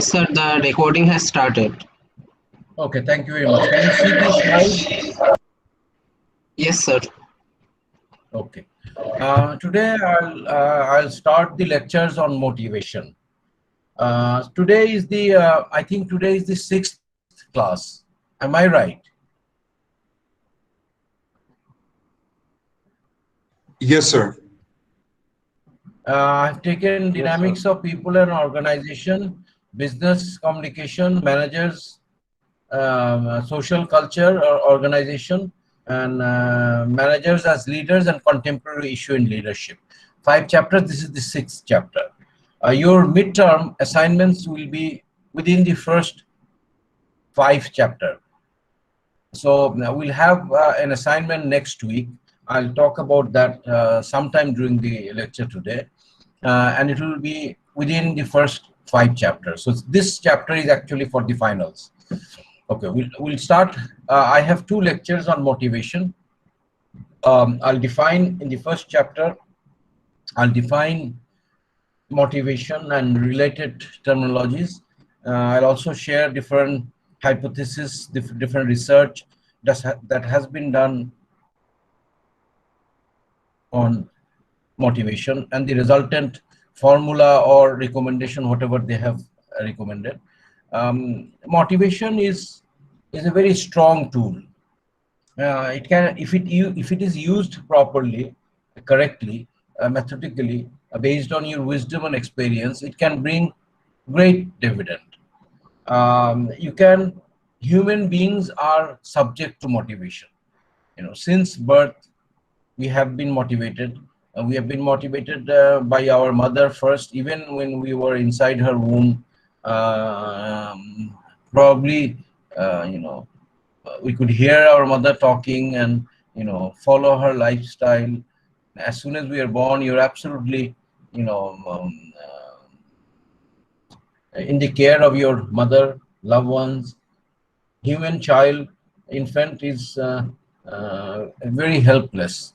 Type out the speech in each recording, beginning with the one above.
Sir, the recording has started. Okay, thank you very much. Can you see these slides? Yes, sir. Okay. Today I'll start the lectures on motivation. Today is the I think today is the sixth class. Am I right? Yes, sir. I've taken dynamics of people and organization, business communication, managers, social culture or organization, and managers as leaders and contemporary issue in leadership. 5 chapters. This is the sixth chapter. Your midterm assignments will be within the first 5 chapter. So we'll have an assignment next week. I'll talk about that sometime during the lecture today, and it will be within the first 5 chapters. So this chapter is actually for the finals. Okay, we'll start. I have 2 lectures on motivation. I'll define in the first chapter. I'll define motivation and related terminologies. I'll also share different hypotheses, different research that has been done on motivation and the resultant formula or recommendation, whatever they have recommended. Motivation is a very strong tool. It can, if it is used properly, correctly, methodically, based on your wisdom and experience, it can bring great dividend. You can, human beings are subject to motivation. Since birth, we have been motivated. We have been motivated by our mother first, even when we were inside her womb. Probably, we could hear our mother talking and follow her lifestyle. As soon as we are born, you're absolutely in the care of your mother, loved ones. Human child, infant is very helpless.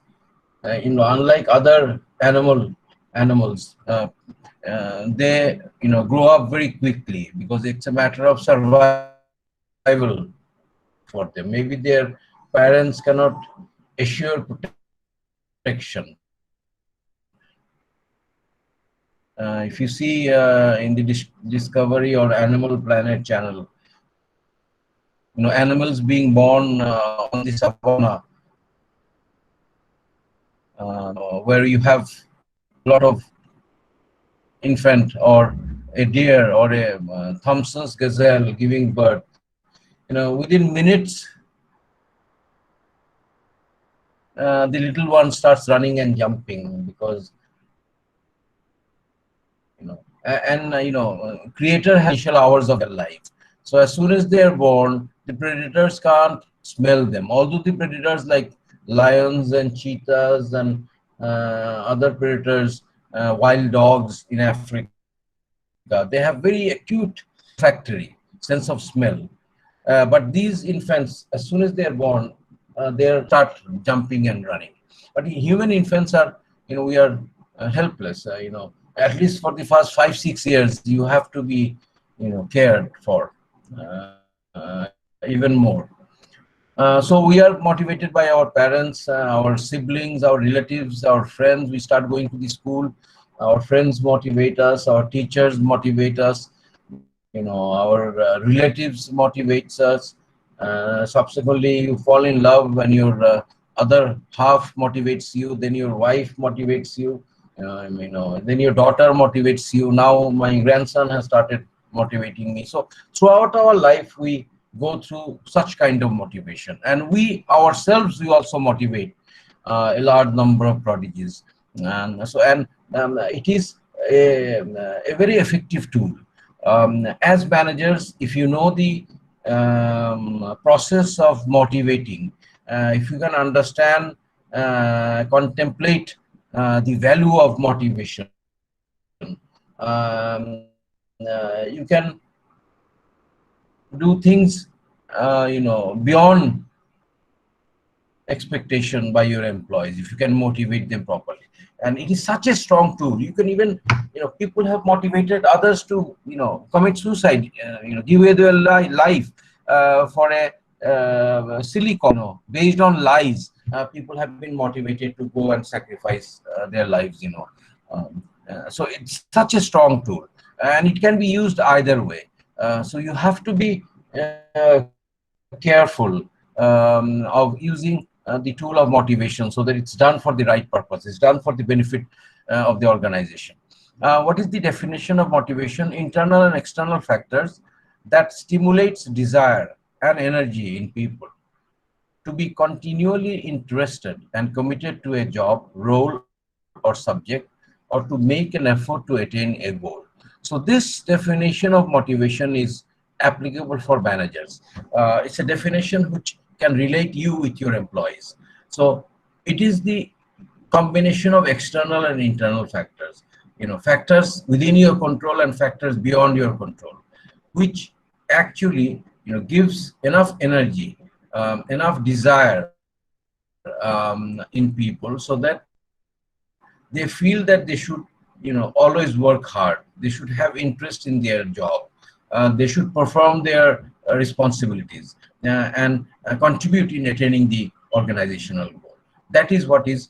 Unlike other animals, they grow up very quickly because it's a matter of survival for them. Maybe their parents cannot assure protection. If you see in the Discovery or Animal Planet channel, animals being born on the savannah, where you have a lot of infant or a deer or a Thompson's gazelle giving birth. Within minutes, the little one starts running and jumping because creator has initial hours of their life. So as soon as they are born, the predators can't smell them. Although the predators like lions and cheetahs and other predators, wild dogs in Africa, they have very acute olfactory sense of smell. But these infants, as soon as they are born, they start jumping and running. But human infants are, we are helpless. At least for the first 5-6 years, you have to be, cared for even more. So we are motivated by our parents, our siblings, our relatives, our friends. We start going to the school. Our friends motivate us. Our teachers motivate us. Our relatives motivates us. Subsequently, you fall in love when your other half motivates you. Then your wife motivates you. Then your daughter motivates you. Now my grandson has started motivating me. So throughout our life, we go through such kind of motivation, and we ourselves, we also motivate a large number of prodigies. And it is a very effective tool. As managers, if you know the process of motivating, if you can understand, contemplate the value of motivation, you can do things beyond expectation by your employees, if you can motivate them properly. And it is such a strong tool. You can even, people have motivated others to, commit suicide, give away their life for a silly based on lies. People have been motivated to go and sacrifice their lives. So it's such a strong tool, and it can be used either way. So you have to be careful of using the tool of motivation, so that it's done for the right purpose. It's done for the benefit of the organization. What is the definition of motivation? Internal and external factors that stimulates desire and energy in people to be continually interested and committed to a job, role, or subject, or to make an effort to attain a goal. So this definition of motivation is applicable for managers. It's a definition which can relate you with your employees. So it is the combination of external and internal factors, factors within your control and factors beyond your control, which actually, gives enough energy, enough desire in people, so that they feel that they should, always work hard. They should have interest in their job. They should perform their responsibilities and contribute in attaining the organizational goal. That is what is,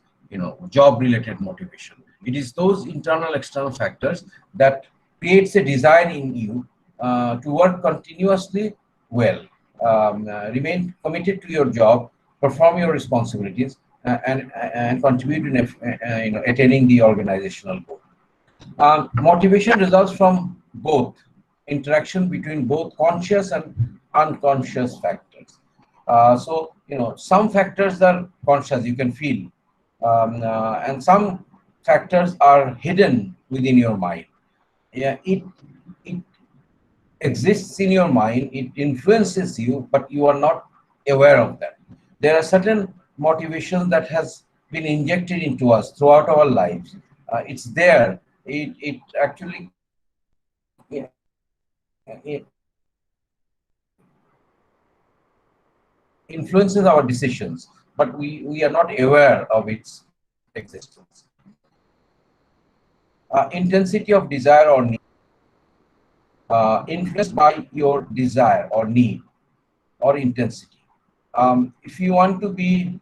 job related motivation. It is those internal external factors that creates a desire in you to work continuously well, remain committed to your job, perform your responsibilities, and contribute in attaining the organizational goal. Motivation results from both interaction between both conscious and unconscious factors. So, some factors are conscious, you can feel, and some factors are hidden within your mind. Yeah, it exists in your mind, it influences you, but you are not aware of that. There are certain motivations that has been injected into us throughout our lives. It's there. It actually influences our decisions, but we are not aware of its existence. Intensity of desire or need, influenced by your desire or need or intensity. If you want to be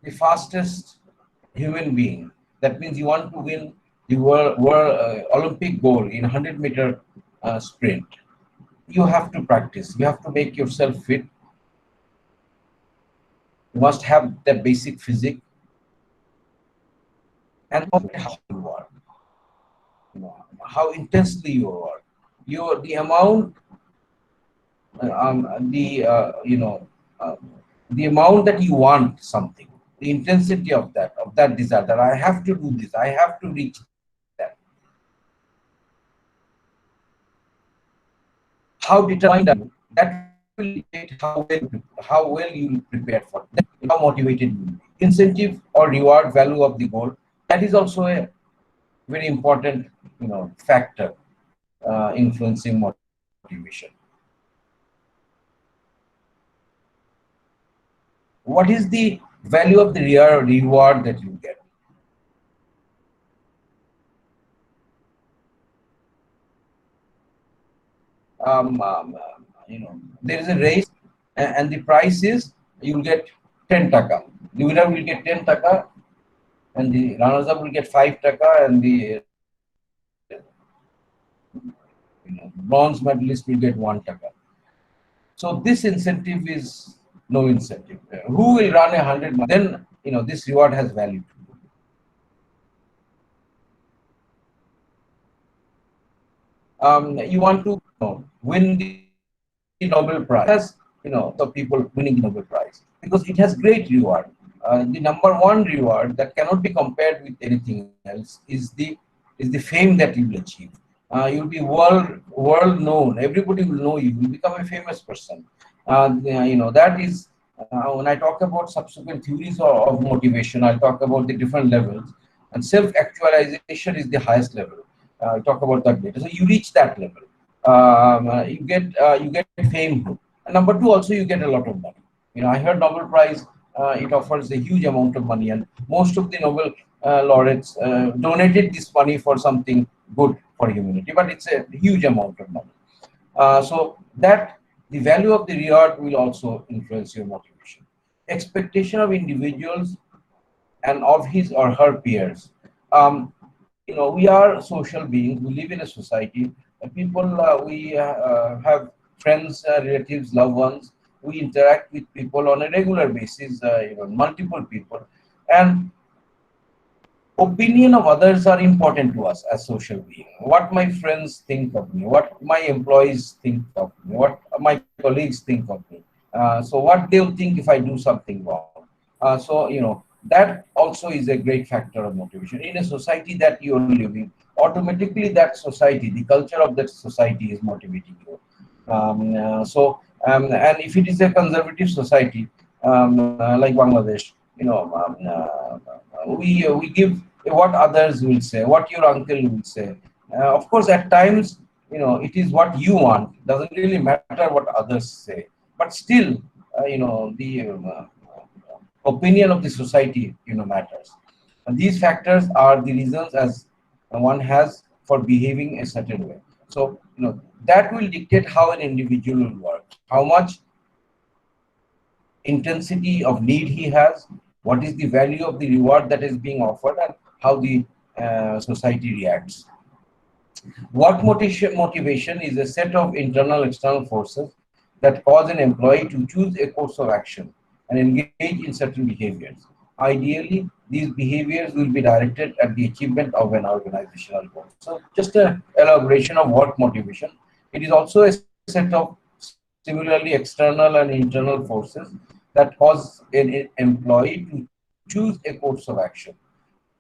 the fastest human being, that means you want to win the world Olympic gold in 100-meter sprint. You have to practice. You have to make yourself fit. You must have that basic physique, and how you are, how intensely you work. The amount, the amount that you want something, the intensity of that desire, that I have to do this, I have to reach that. How determined are you? That will dictate how well you prepare for it, how motivated you will be. Incentive or reward value of the goal, that is also a very important, factor influencing motivation. What is the value of the reward that you get? There is a race, and the price is, you will get 10 taka. The winner will get 10 taka, and the runners up will get 5 taka, and the bronze medalist will get 1 taka. So this incentive is no incentive. Who will run 100 miles? Then this reward has value. You want to win the Nobel Prize. The people winning the Nobel Prize, because it has great reward. The number one reward that cannot be compared with anything else is the fame that you will achieve. You'll be world known. Everybody will know you. You will become a famous person. That is, when I talk about subsequent theories of motivation, I'll talk about the different levels, and self-actualization is the highest level. I'll talk about that later. So you reach that level, you get fame. And number two, also you get a lot of money. I heard Nobel Prize it offers a huge amount of money, and most of the Nobel laureates donated this money for something good for humanity, but it's a huge amount of money. So that the value of the reward will also influence your motivation. Expectation of individuals and of his or her peers. We are social beings. We live in a society. People, we have friends, relatives, loved ones. We interact with people on a regular basis. Multiple people, and opinion of others are important to us as social beings. What my friends think of me, what my employees think of me, what my colleagues think of me. So what they'll think if I do something wrong. So that also is a great factor of motivation in a society that you're living. Automatically, that society, the culture of that society, is motivating you. And if it is a conservative society, like Bangladesh, we give what others will say, what your uncle will say. Of course, at times, it is what you want. Doesn't really matter what others say, but still, the opinion of the society, matters. And these factors are the reasons as one has for behaving a certain way. So, that will dictate how an individual will work, how much intensity of need he has, what is the value of the reward that is being offered, and how the society reacts. Work motivation is a set of internal external forces that cause an employee to choose a course of action and engage in certain behaviors. Ideally, these behaviors will be directed at the achievement of an organizational goal. So, just an elaboration of work motivation. It is also a set of similarly external and internal forces that cause an employee to choose a course of action.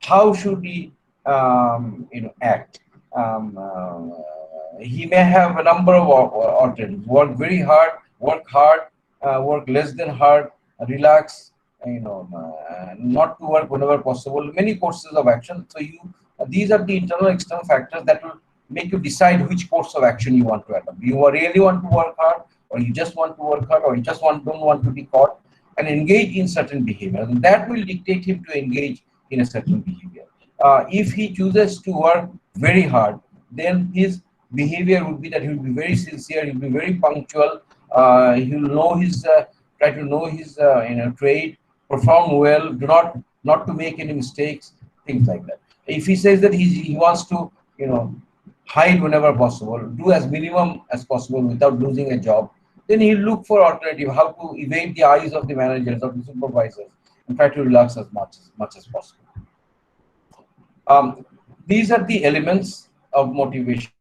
How should he act? He may have a number of alternatives: work very hard, work less than hard, relax, not to work whenever possible. Many courses of action. So these are the internal external factors that will make you decide which course of action you want to adopt. You really want to work hard, or you just want to work hard, or you just don't want to be caught, and engage in certain behaviors. And that will dictate him to engage in a certain behavior. If he chooses to work very hard, then his behavior would be that he will be very sincere, he'll be very punctual, he'll know his try to know his trade, perform well, do not to make any mistakes, things like that. If he says that he wants to hide whenever possible, do as minimum as possible without losing a job, then he'll look for alternative, how to evade the eyes of the managers, of the supervisors, and try to relax as much as possible. These are the elements of motivation.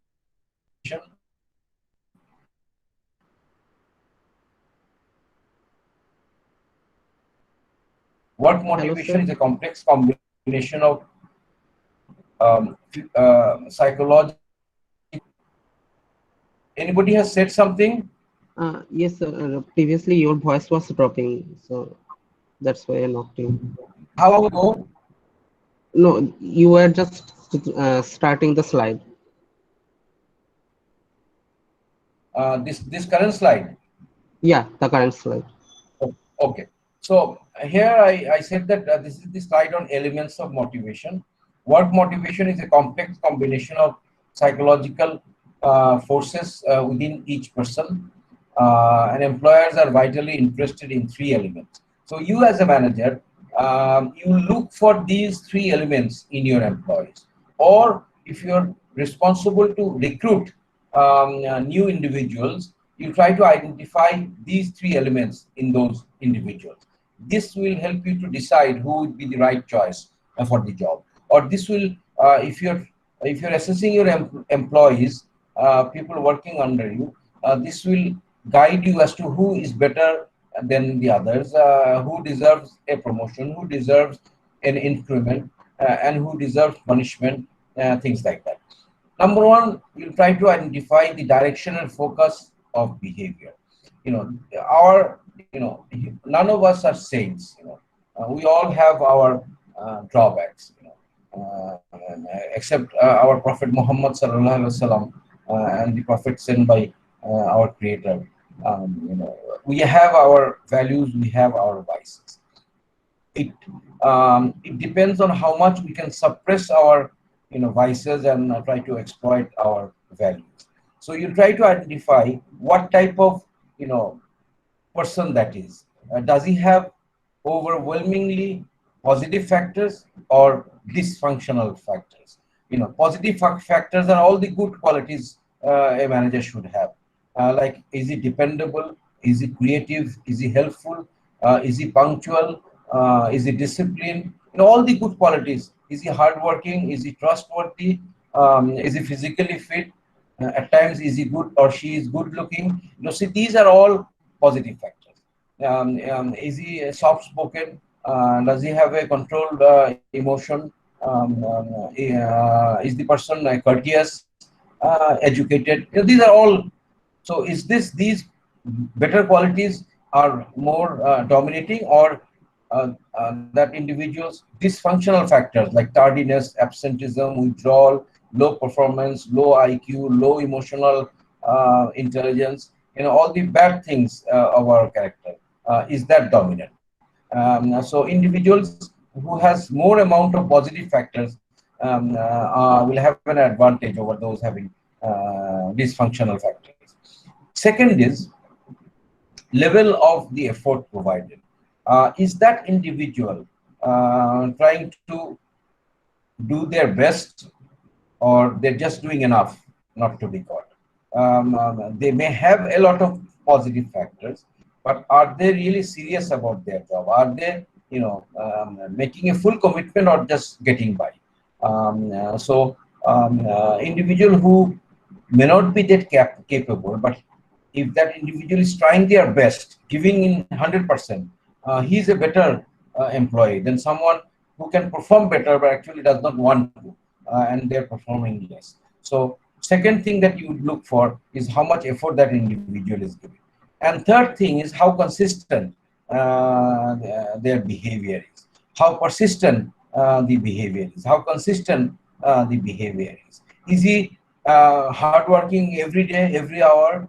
Work Hello, motivation sir. is a complex combination of psychological. Anybody has said something? Yes, sir. Previously, your voice was dropping, so that's why I knocked you. How about go? No, you were just starting the slide. This current slide. Yeah, the current slide. Okay. So here I said that this is the slide on elements of motivation. Work motivation is a complex combination of psychological forces within each person. And employers are vitally interested in three elements. So you as a manager, you look for these three elements in your employees. Or if you're responsible to recruit new individuals, you try to identify these three elements in those individuals. This will help you to decide who would be the right choice for the job. Or this will, if you're assessing your employees, people working under you, this will guide you as to who is better than the others, who deserves a promotion, who deserves an increment, and who deserves punishment, things like that. Number one, you'll try to identify the direction and focus of behavior. You know, our, none of us are saints. We all have our drawbacks. Except our Prophet Muhammad sallallahu alaihi wasallam and the Prophet sent by our Creator. We have our values, we have our vices. it it depends on how much we can suppress our vices and try to exploit our values. So you try to identify what type of person that is. Does he have overwhelmingly positive factors or dysfunctional factors? Positive factors are all the good qualities a manager should have. Like, is he dependable? Is he creative? Is he helpful? Is he punctual? Is he disciplined? All the good qualities. Is he hardworking? Is he trustworthy? Is he physically fit? At times, is he good or she is good looking? See, these are all positive factors. Is he soft spoken? Does he have a controlled emotion? Is the person courteous, educated? These are all. So is these better qualities are more dominating, or that individuals dysfunctional factors like tardiness, absenteeism, withdrawal, low performance, low IQ, low emotional intelligence, all the bad things of our character, is that dominant? So individuals who has more amount of positive factors will have an advantage over those having dysfunctional factors. Second is level of the effort provided. Is that individual trying to do their best, or they're just doing enough not to be caught? They may have a lot of positive factors, but are they really serious about their job? Are they, making a full commitment or just getting by? Individual who may not be that capable, but if that individual is trying their best, giving in 100%, he is a better employee than someone who can perform better but actually does not want to, and they're performing less. So second thing that you would look for is how much effort that individual is giving. And third thing is how consistent their behavior is, how persistent the behavior is, how consistent the behavior is. Is he hardworking every day, every hour?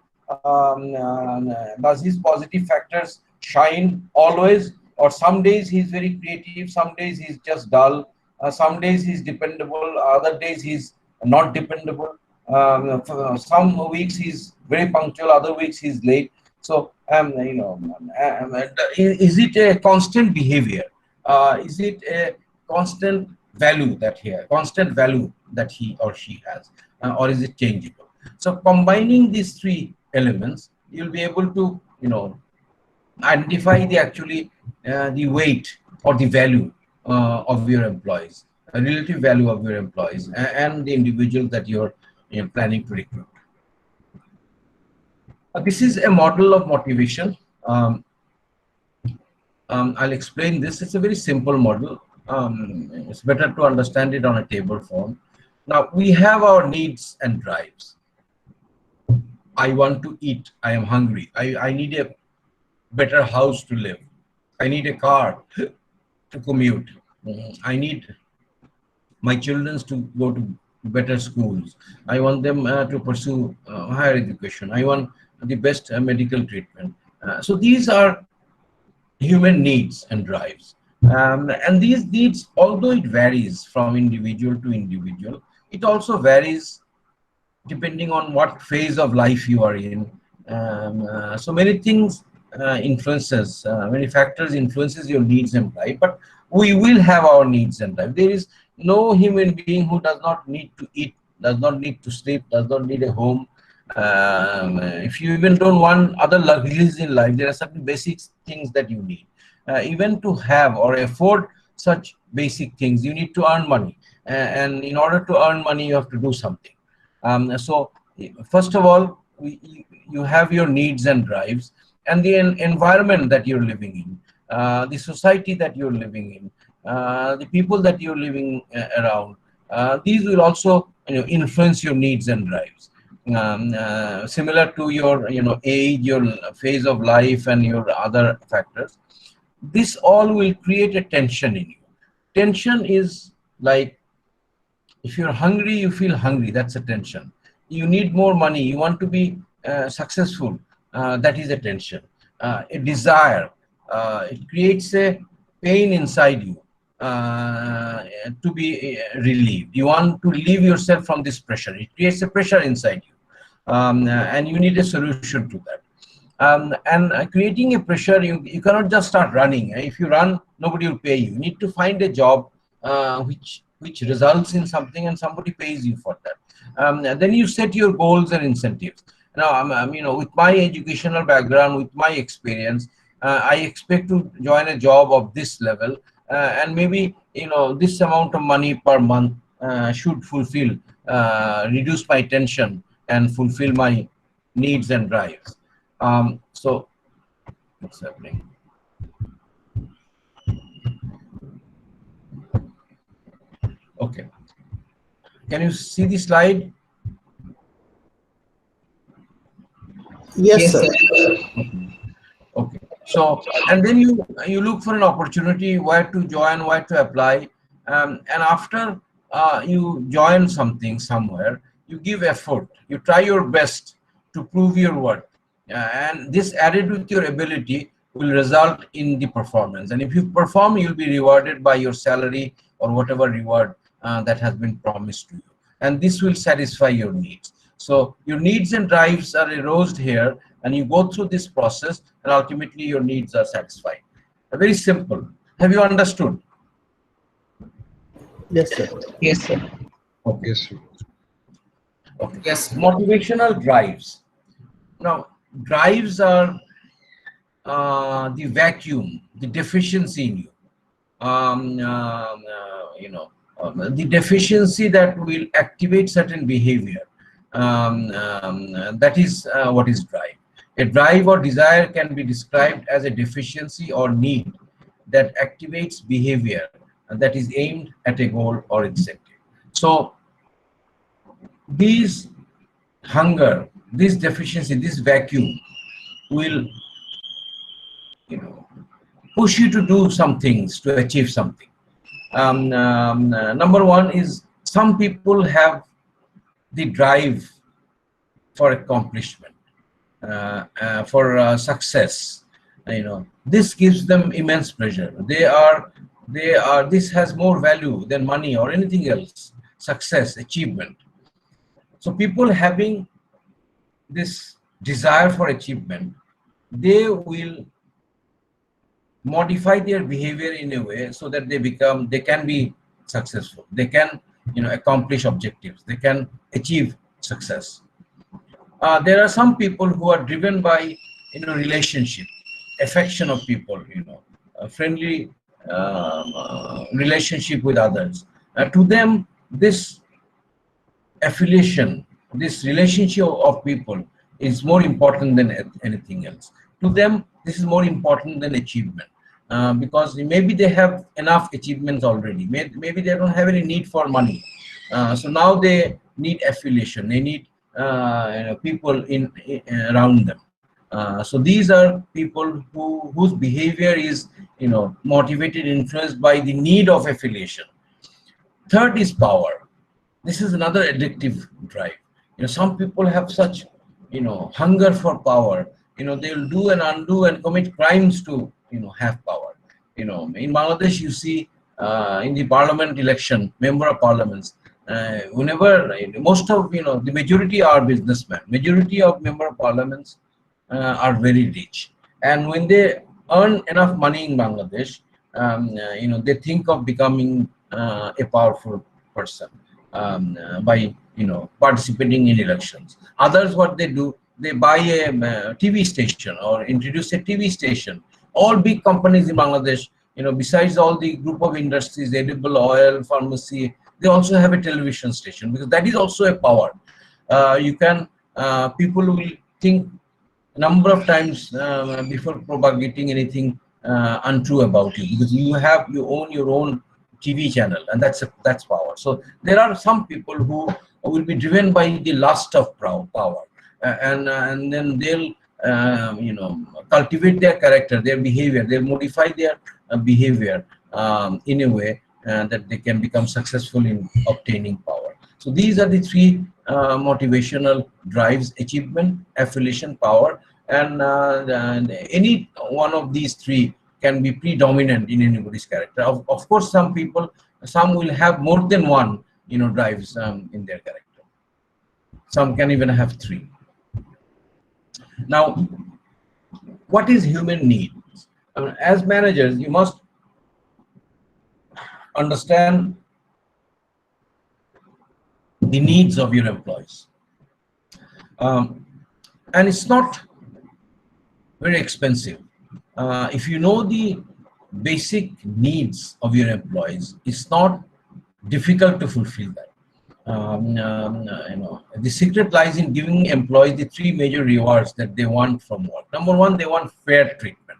Does his positive factors shine always, or some days he's very creative, some days he's just dull, some days he's dependable, other days he's not dependable, some weeks he's very punctual, other weeks he's late. So is it a constant behavior? Is it a constant value that he or she has, or is it changeable? So combining these three elements, you'll be able to identify the actually the weight or the value of your employees, a relative value of your employees, and the individual that you're planning to recruit. This is a model of motivation. I'll explain this. It's a very simple model. It's better to understand it on a table form. Now, we have our needs and drives. I want to eat. I am hungry. I need a better house to live. I need a car to commute. I need my children to go to better schools. I want them to pursue higher education. I want the best medical treatment. So these are human needs and drives. And these needs, although it varies from individual to individual, it also varies depending on what phase of life you are in. So many things many factors influences your needs and drive, but we will have our needs and drive. There is no human being who does not need to eat, does not need to sleep, does not need a home. If you even don't want other luxuries in life, there are certain basic things that you need. Even to have or afford such basic things, you need to earn money. And in order to earn money, you have to do something. So first of all, you have your needs and drives, and the environment that you're living in, the society that you're living in, the people that you're living around. These will also influence your needs and drives. Similar to your age, your phase of life, and your other factors. This all will create a tension in you. Tension is like, if you're hungry, you feel hungry. That's a tension. You need more money. You want to be successful. That is a tension. A desire. It creates a pain inside you to be relieved. You want to relieve yourself from this pressure. It creates a pressure inside you, and you need a solution to that. And creating a pressure, you cannot just start running. If you run, nobody will pay you. You need to find a job which results in something, and somebody pays you for that. And then you set your goals and incentives. Now, with my educational background, with my experience, I expect to join a job of this level, and maybe this amount of money per month should fulfill, reduce my tension and fulfill my needs and drives. So what's happening? Okay. Can you see the slide? Yes, sir. Okay. So, and then you look for an opportunity where to join, where to apply, and after you join something somewhere, you give effort. You try your best to prove your worth, and this added with your ability will result in the performance. And if you perform, you'll be rewarded by your salary or whatever reward that has been promised to you, and this will satisfy your needs. So your needs and drives are aroused here, and you go through this process, and ultimately your needs are satisfied. Very simple. Have you understood? Yes, sir. Yes, sir. Okay. Yes, sir. Okay. Yes. Motivational drives. Now, drives are the vacuum, the deficiency in you. The deficiency that will activate certain behavior. That is what is drive. A drive or desire can be described as a deficiency or need that activates behavior that is aimed at a goal or incentive. So these hunger, this deficiency, this vacuum will push you to do some things to achieve something. Number one is, some people have the drive for accomplishment, for success. This gives them immense pleasure. This has more value than money or anything else. Success, achievement. So people having this desire for achievement, they will modify their behavior in a way so that they can be successful. They can accomplish objectives. They can achieve success. There are some people who are driven by relationship, affection of people, a friendly relationship with others. To them, this affiliation, this relationship of people is more important than anything else. To them, this is more important than achievement, because maybe they have enough achievements already. Maybe they don't have any need for money. So now they need affiliation. They need people around them. So these are people whose behavior is motivated, influenced by the need of affiliation. Third is power. This is another addictive drive. Some people have such hunger for power. They'll do and undo and commit crimes to have power. In Bangladesh, you see in the parliament election, member of parliaments, whenever most of the majority are businessmen. Majority of member of parliaments are very rich, and when they earn enough money in Bangladesh, they think of becoming a powerful person by participating in elections. Others, what they do, they buy a TV station or introduce a TV station. All big companies in Bangladesh, besides all the group of industries, edible oil, pharmacy, they also have a television station, because that is also a power. People will think a number of times before propagating anything untrue about you, because you own your own TV channel, and that's power. So there are some people who will be driven by the lust of power, and then they'll cultivate their character, their behavior. They modify their behavior in a way that they can become successful in obtaining power. So these are the three motivational drives: achievement, affiliation, power. And any one of these three can be predominant in anybody's character. Of course, some people, some will have more than one, drives in their character. Some can even have three. Now, what is human need? As managers, you must understand the needs of your employees. And it's not very expensive. If you know the basic needs of your employees, it's not difficult to fulfill that. The secret lies in giving employees the three major rewards that they want from work. Number one, they want fair treatment.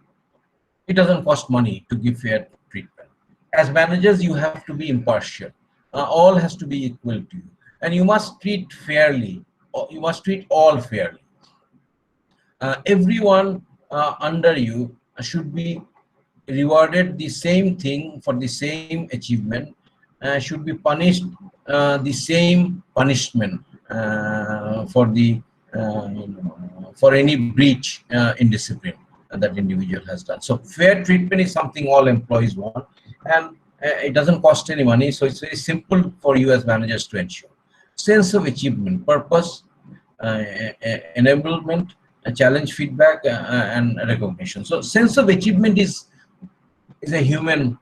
It doesn't cost money to give fair treatment. As managers, you have to be impartial. All has to be equal to you, and you must treat fairly. You must treat all fairly. Everyone under you should be rewarded the same thing for the same achievement, should be punished the same punishment for any breach in discipline that individual has done. So fair treatment is something all employees want, and it doesn't cost any money, so it's very simple for you as managers to ensure. Sense of achievement, purpose, enablement, challenge, feedback, and recognition. So sense of achievement is a human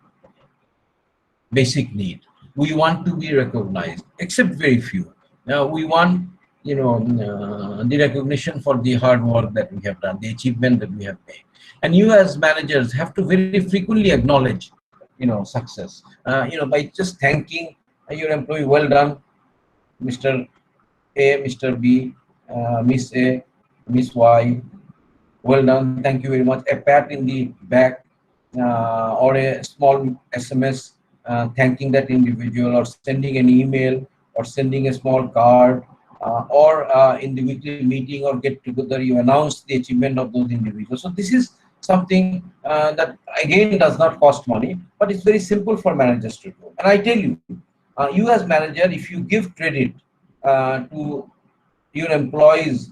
basic need. We want to be recognized, except very few. Now we want, the recognition for the hard work that we have done, the achievement that we have made. And you as managers have to very frequently acknowledge, success. By just thanking your employee, well done, Mr. A, Mr. B, Miss A, Miss Y, well done, thank you very much. A pat in the back, or a small SMS thanking that individual, or sending an email, or sending a small card, or in the weekly meeting or get together, you announce the achievement of those individuals. So this is something that again does not cost money, but it's very simple for managers to do. And I tell you, you as manager, if you give credit to your employees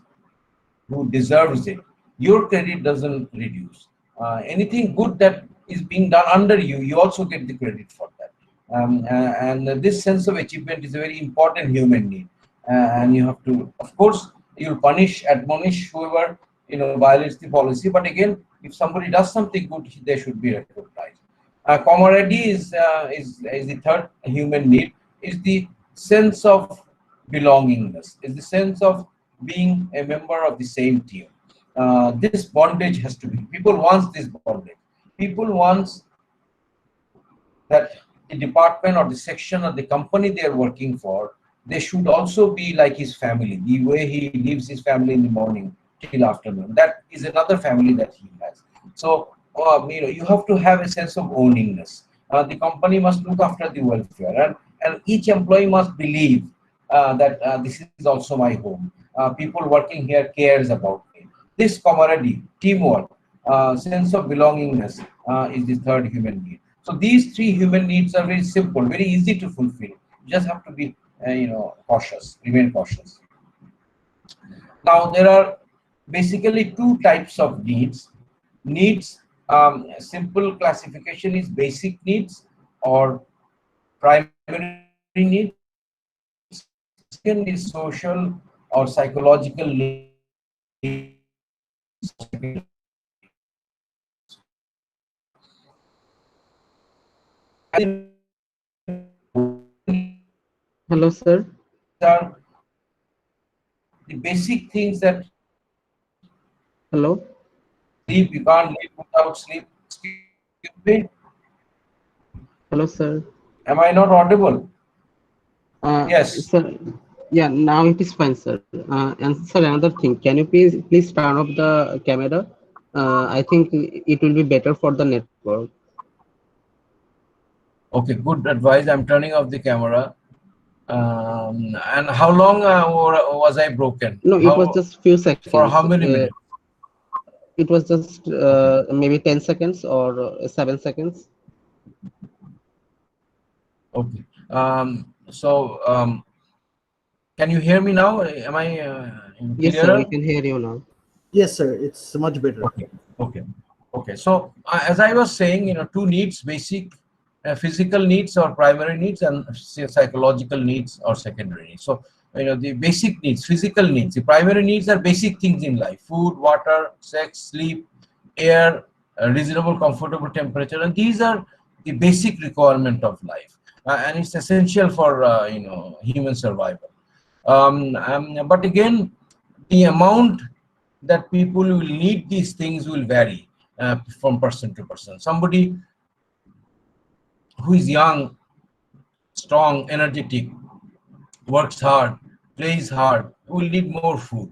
who deserves it, your credit doesn't reduce. Anything good that is being done under you, you also get the credit for that. And this sense of achievement is a very important human need. And you have to, of course, you'll admonish whoever violates the policy. But again, if somebody does something good, they should be recognized. Camaraderie is the third human need. Is the sense of belongingness. Is the sense of being a member of the same team. This bondage has to be. People want this bondage. People want that the department or the section or the company they are working for, they should also be like his family. The way he leaves his family in the morning till afternoon, that is another family that he has. So you have to have a sense of owningness. The company must look after the welfare, and each employee must believe that this is also my home. People working here cares about me. This camaraderie, teamwork, sense of belongingness is the third human need. So these three human needs are very simple, very easy to fulfill. You just have to be, cautious, remain cautious. Now there are basically two types of needs. Needs, simple classification is basic needs or primary needs. Second is social or psychological needs. Hello, sir. Are the basic things that Hello. sleep, you can't live without sleep. Excuse me, Hello, sir. am I not audible? Yes. Sir. Yeah, now it is fine, sir. And sir, another thing, can you please turn off the camera? I think it will be better for the network. Okay, good advice. I'm turning off the camera. And how long was I broken? No, it was just few seconds. For how many minutes? It was just Okay. maybe 10 seconds or 7 seconds. Okay. Can you hear me now? Am I Yes, sir, we clearer? can hear you now. Yes, sir. It's much better. Okay. Okay. Okay, so as I was saying, two needs: basic physical needs or primary needs, and say psychological needs or secondary needs. So the basic needs, physical needs. The primary needs are basic things in life: food, water, sex, sleep, air, reasonable, comfortable temperature, and these are the basic requirement of life, and it's essential for human survival. But again, the amount that people will need these things will vary from person to person. Somebody who is young, strong, energetic, works hard, plays hard, will need more food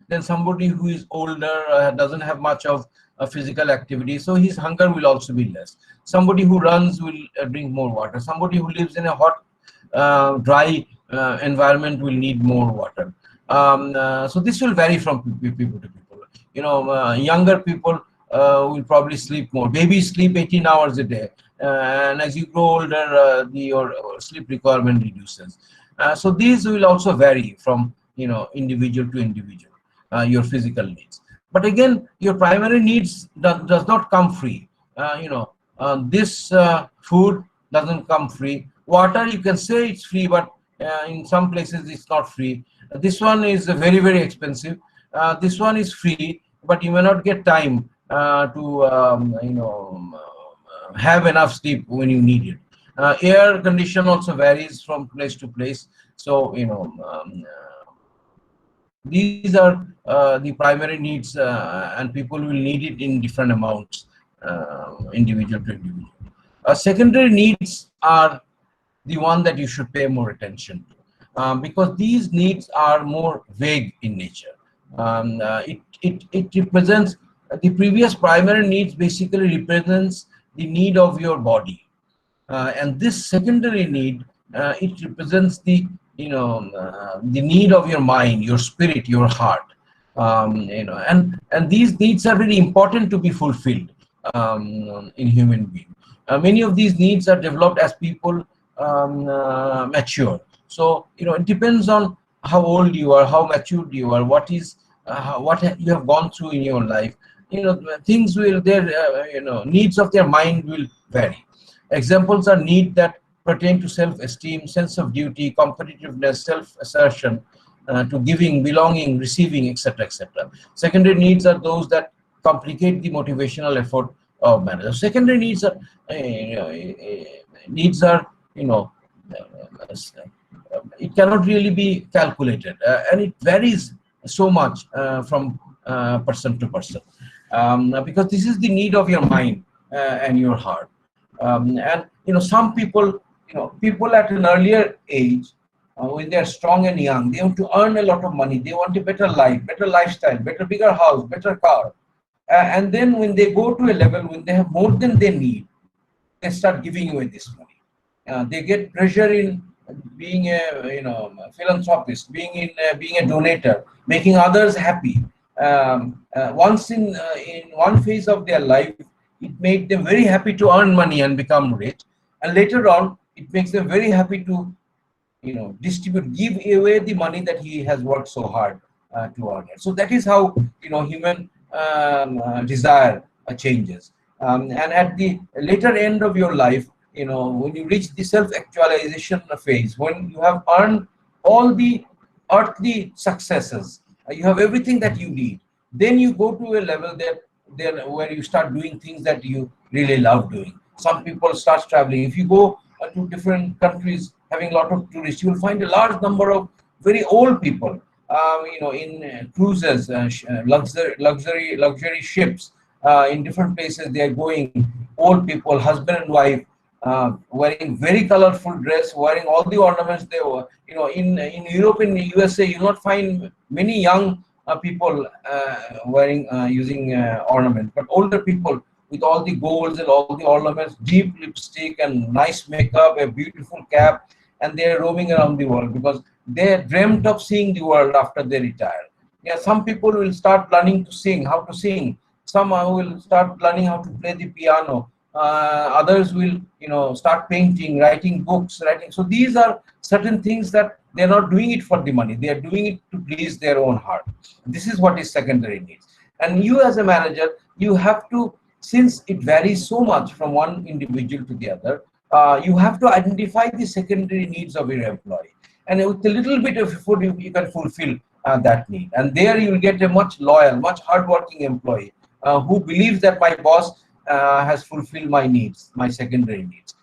than somebody who is older, doesn't have much of physical activity, so his hunger will also be less. Somebody who runs will drink more water. Somebody who lives in a hot, dry environment will need more water. So this will vary from people to people. Younger people will probably sleep more. Babies sleep 18 hours a day, and as you grow older, your sleep requirement reduces. So these will also vary from individual to individual, your physical needs. But again, your primary needs does not come free. This food doesn't come free. Water, you can say it's free, but in some places it's not free. This one is very, very expensive. This one is free, but you may not get time to have enough sleep when you need it. Air condition also varies from place to place. So these are the primary needs, and people will need it in different amounts, individual to individual. Secondary needs are the one that you should pay more attention to, because these needs are more vague in nature. It represents the previous primary needs, basically represents the need of your body, and this secondary need, it represents the need of your mind, your spirit, your heart. And these needs are very important to be fulfilled in human being. Many of these needs are developed as people mature. So it depends on how old you are, how matured you are, what you have gone through in your life. Things will their needs of their mind will vary. Examples are needs that pertain to self-esteem, sense of duty, competitiveness, self-assertion, to giving, belonging, receiving, etc., etc. Secondary needs are those that complicate the motivational effort of managers. Secondary needs are needs are you know it cannot really be calculated, and it varies so much from person to person, because this is the need of your mind and your heart. And some people at an earlier age, when they are strong and young, they want to earn a lot of money, they want a better life, better lifestyle, better, bigger house, better car. And then when they go to a level when they have more than they need, they start giving away this money. They get pleasure in being a philanthropist, being a donator, making others happy. Once in one phase of their life, it made them very happy to earn money and become rich, and later on, it makes them very happy to distribute, give away the money that he has worked so hard to earn it. So that is how human desire changes. And at the later end of your life, when you reach the self-actualization phase, when you have earned all the earthly successes, you have everything that you need, then you go to a level that then where you start doing things that you really love doing. Some people start traveling. If you go to different countries having a lot of tourists, you will find a large number of very old people, in cruises, luxury ships, in different places they are going. Old people, husband and wife, wearing very colorful dress, wearing all the ornaments they were. In Europe, in the USA, you will not find many young people wearing using ornaments, but older people with all the golds and all the ornaments, deep lipstick and nice makeup, a beautiful cap, and they are roaming around the world because they dreamt of seeing the world after they retire. Yeah, some people will start learning to sing, how to sing. Some will start learning how to play the piano. Others will, start painting, writing books, writing. So these are certain things that they're not doing it for the money. They are doing it to please their own heart. This is what is secondary needs. And you as a manager you have to, since it varies so much from one individual to the other, you have to identify the secondary needs of your employee. And with a little bit of effort, you can fulfill that need. And there you will get a much loyal, much hardworking employee who believes that my boss has fulfilled my needs, my secondary needs.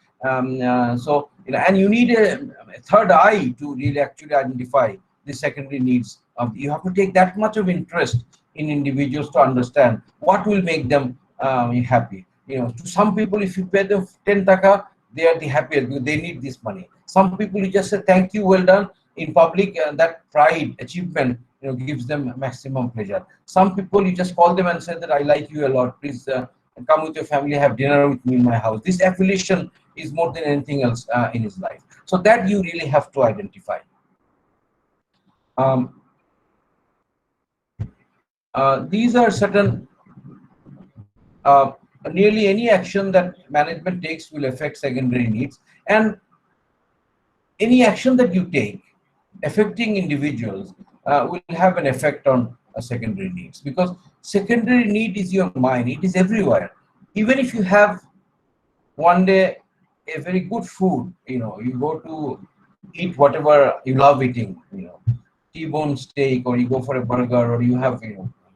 So, and you need a third eye to really actually identify the secondary needs. You have to take that much of interest in individuals to understand what will make them happy. To some people, if you pay them 10 taka, they are the happiest because they need this money. Some people, you just say thank you, well done in public, that pride, achievement, gives them maximum pleasure. Some people, you just call them and say that I like you a lot. Please come with your family, have dinner with me in my house. This affiliation is more than anything else in his life. So that you really have to identify. These are certain, nearly any action that management takes will affect secondary needs, and any action that you take affecting individuals will have an effect on secondary needs, because secondary need is your mind, it is everywhere. Even if you have one day a very good food, you go to eat whatever you love eating, T-bone steak, or you go for a burger, or you have,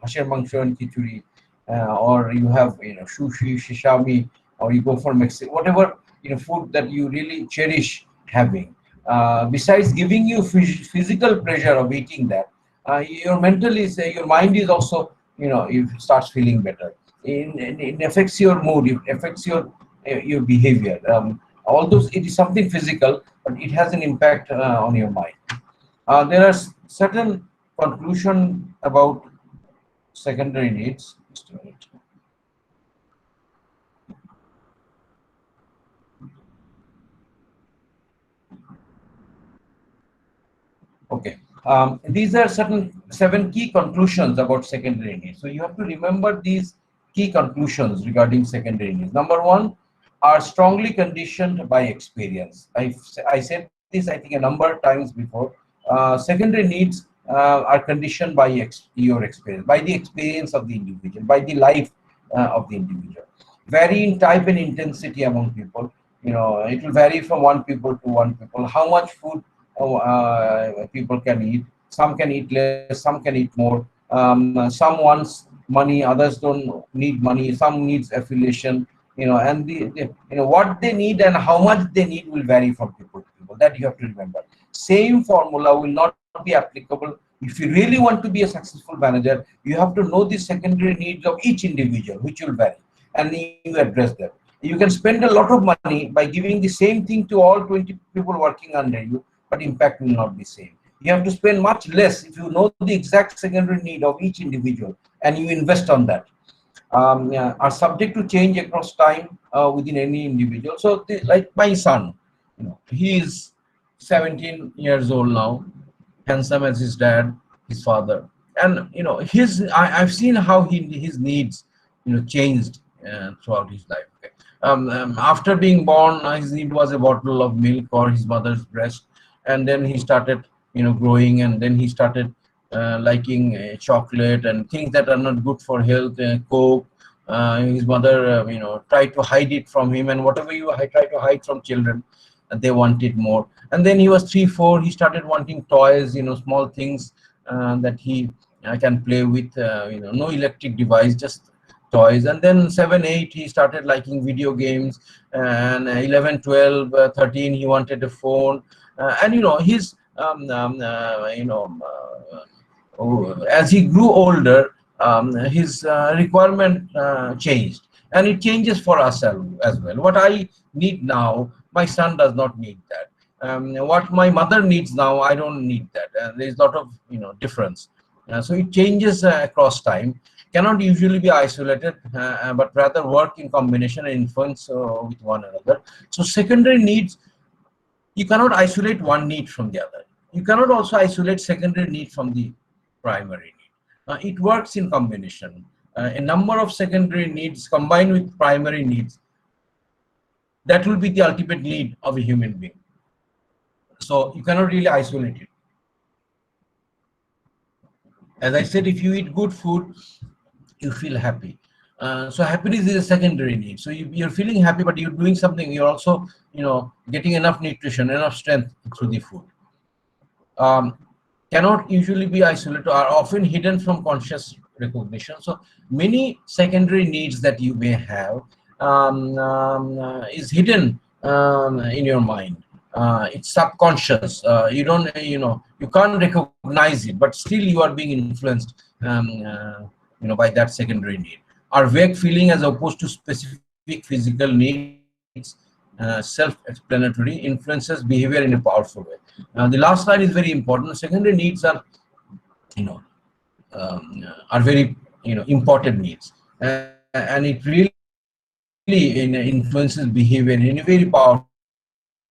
hasher mangsho and khichuri, or you have, sushi, shishami, or you go for Mexican, whatever, food that you really cherish having. Besides giving you physical pleasure of eating that, your mental is, your mind is also, it starts feeling better. It affects your mood, it affects your behavior. Although it is something physical, but it has an impact on your mind. There are certain conclusion about secondary needs. Just a minute. Okay. These are certain 7 key conclusions about secondary needs. So you have to remember these key conclusions regarding secondary needs. Number 1, are strongly conditioned by experience. I said this, I think, a number of times before. Secondary needs are conditioned by your experience, by the experience of the individual, by the life of the individual. Vary in type and intensity among people. It will vary from one people to one people. How much food people can eat. Some can eat less, some can eat more. Some wants money, others don't need money. Some needs affiliation. And what they need and how much they need will vary from people to people. That you have to remember. Same formula will not be applicable. If you really want to be a successful manager, you have to know the secondary needs of each individual, which will vary, and you address them. You can spend a lot of money by giving the same thing to all 20 people working under you, but impact will not be same. You have to spend much less if you know the exact secondary need of each individual and you invest on that. Yeah, are subject to change across time within any individual. So, like my son, he is 17 years old now, handsome as his dad, his father, and I've seen how his needs changed throughout his life. Okay. After being born, his need was a bottle of milk or his mother's breast, and then he started growing, and then he started liking chocolate and things that are not good for health, coke. His mother tried to hide it from him, and whatever you try to hide from children, they wanted more. And then he was 3 4, he started wanting toys, small things that he can play with, no electric device, just toys. And then 7 8, he started liking video games, and 11 12 13, he wanted a phone. And his as he grew older, his requirement changed, and it changes for us as well. What I need now, my son does not need that. What my mother needs now, I don't need that. There's a lot of difference. So it changes across time. Cannot usually be isolated, but rather work in combination and influence with one another. So secondary needs, you cannot isolate one need from the other. You cannot also isolate secondary need from the primary need. It works in combination. A number of secondary needs combined with primary needs, that will be the ultimate need of a human being. So you cannot really isolate it. As I said, if you eat good food, you feel happy. So happiness is a secondary need. So you're feeling happy, but you're doing something. You're also, getting enough nutrition, enough strength through the food. Um, cannot usually be isolated, are often hidden from conscious recognition. So many secondary needs that you may have is hidden in your mind. It's subconscious. You don't, you can't recognize it, but still you are being influenced, by that secondary need. Our vague feeling as opposed to specific physical needs, self-explanatory, influences behavior in a powerful way. The last line is very important. Secondary needs you know, are very, important needs, and it really influences behavior in a very powerful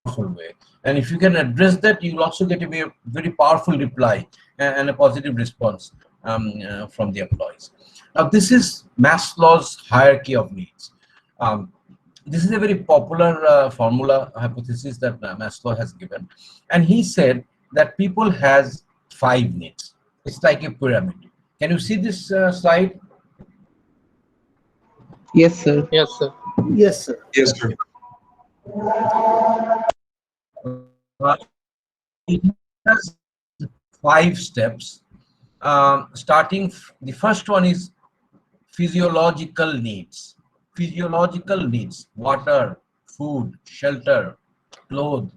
way. And if you can address that, you will also get a very powerful reply and a positive response from the employees. Now, this is Maslow's hierarchy of needs. Um, this is a very popular formula hypothesis that Maslow has given, and he said that people has 5 needs. It's like a pyramid. Can you see this slide? Yes, sir. Yes, sir. Yes, sir. Yes, sir. It has 5 steps. The first one is physiological needs. Physiological needs: water, food, shelter, clothes.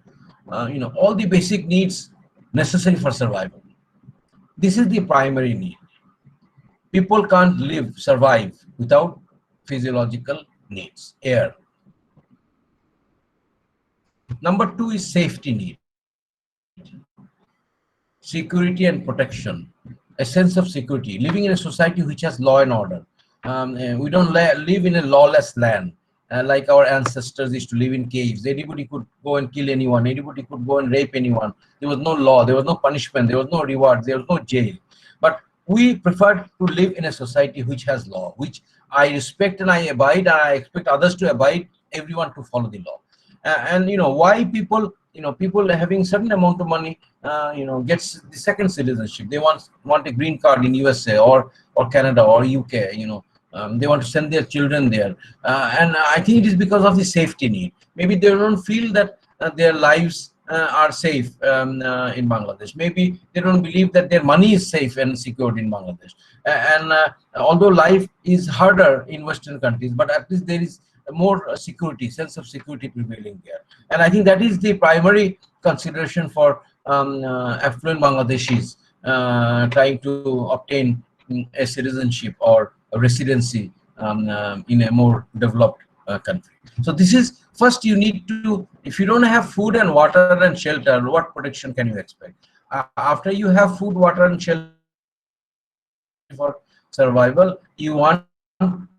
All the basic needs necessary for survival. This is the primary need. People can't survive without physiological needs. Air. Number 2 is safety need. Security and protection. A sense of security. Living in a society which has law and order. We don't live in a lawless land. Like our ancestors used to live in caves. Anybody could go and kill anyone. Anybody could go and rape anyone. There was no law. There was no punishment. There was no reward. There was no jail. But we prefer to live in a society which has law, which I respect and I abide, and I expect others to abide, everyone to follow the law. And why people having certain amount of money gets the second citizenship. They want a green card in USA or Canada or UK. They want to send their children there, and I think it is because of the safety need. Maybe they don't feel that their lives are safe in Bangladesh. Maybe they don't believe that their money is safe and secured in Bangladesh. And although life is harder in Western countries, but at least there is more security, sense of security prevailing there. And I think that is the primary consideration for affluent Bangladeshis trying to obtain a citizenship or a residency in a more developed country. So this is first. You need to, if you don't have food and water and shelter, what protection can you expect? After you have food, water and shelter for survival, you want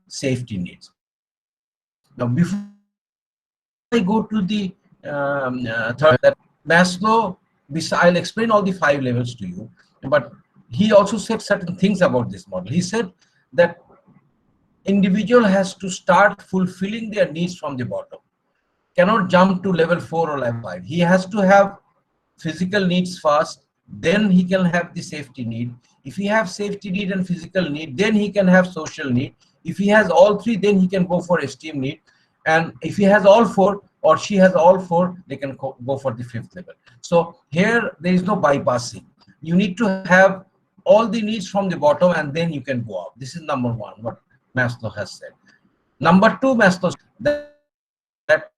safety needs. Now, before I go to the third, that Maslow, I'll explain all the 5 levels to you, but he also said certain things about this model. He said that individual has to start fulfilling their needs from the bottom, cannot jump to level 4 or level 5. He has to have physical needs first, then he can have the safety need. If he has safety need and physical need, then he can have social need. If he has all 3, then he can go for esteem need. And if he has all 4 or she has all 4, they can go for the 5th level. So here there is no bypassing. You need to have all the needs from the bottom and then you can go up. This is number 1, what Maslow has said. Number 2, Maslow said that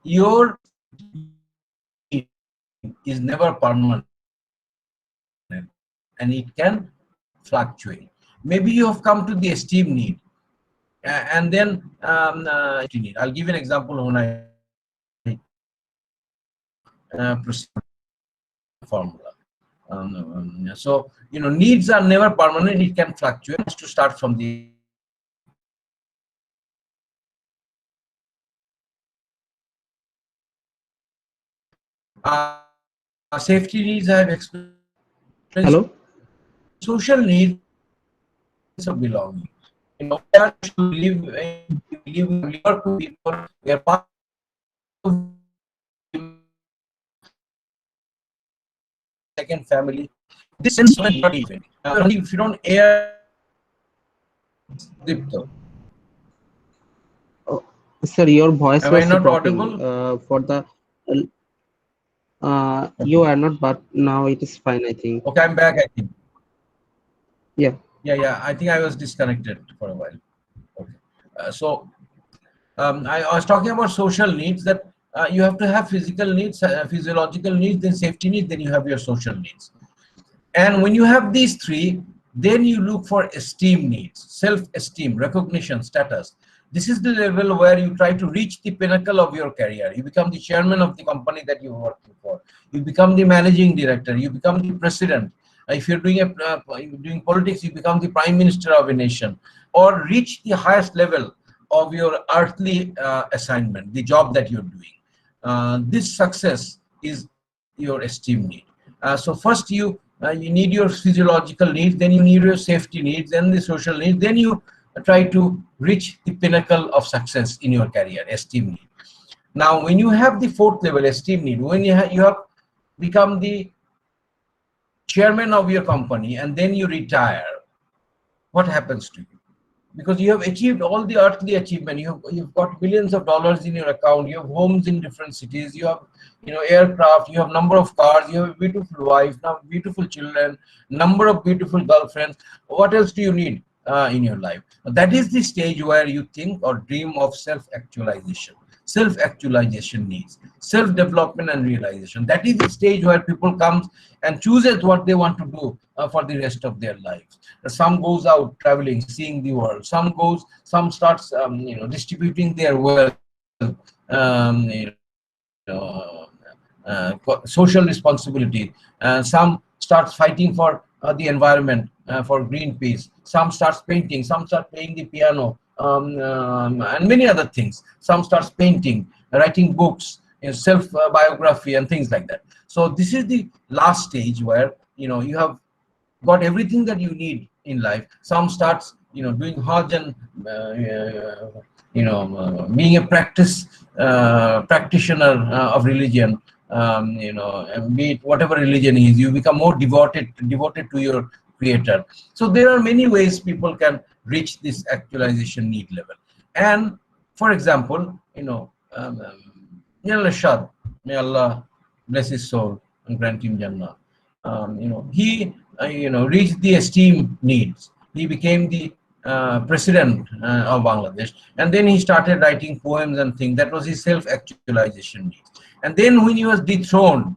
your need is never permanent and it can fluctuate. Maybe you have come to the esteem need, and then I'll give you an example when I proceed formula. So needs are never permanent; it can fluctuate. To start from the safety needs I have explained. Hello. Social needs of belonging. We are to live, we work with people, we are part of second family. This sense of not even if you don't air Dipto. Oh, sir, your voice Am I was not dropping. audible? For the you Okay. are not, but now it is fine, I think. Okay, I'm back, I think. Yeah. Yeah, I think I was disconnected for a while. Okay. So I was talking about social needs, that you have to have physical needs, physiological needs, then safety needs, then you have your social needs. And when you have these three, then you look for esteem needs, self-esteem, recognition, status. This is the level where you try to reach the pinnacle of your career. You become the chairman of the company that you're working for. You become the managing director. You become the president. If you're doing politics, you become the prime minister of a nation, or reach the highest level of your earthly assignment, the job that you're doing. This success is your esteem need. So first you need your physiological needs, then you need your safety needs, then the social needs, then you try to reach the pinnacle of success in your career, esteem need. Now, when you have the fourth level, esteem need, when you have become the chairman of your company and then you retire, what happens to you? Because you have achieved all the earthly achievement, you've got millions of dollars in your account, you have homes in different cities, you have aircraft, you have number of cars, you have a beautiful wife, now beautiful children, number of beautiful girlfriends. What else do you need in your life? That is the stage where you think or dream of self-actualization. Self-actualization needs, self-development and realization. That is the stage where people comes and chooses what they want to do for the rest of their lives. Some goes out traveling, seeing the world. Some starts distributing their wealth, social responsibility. Some starts fighting for the environment, for Greenpeace. Some starts painting. Some start playing the piano, and many other things. Some starts painting, writing books, self biography, and things like that. So this is the last stage where you have got everything that you need in life. Some starts doing Hajj and being a practitioner of religion. And be it whatever religion is, you become more devoted to your creator. So there are many ways people can reach this actualization need level. And for example, Shad, may Allah bless his soul and grant him Jannah. He reached the esteem needs. He became the president of Bangladesh, and then he started writing poems and things. That was his self-actualization needs. And then when he was dethroned,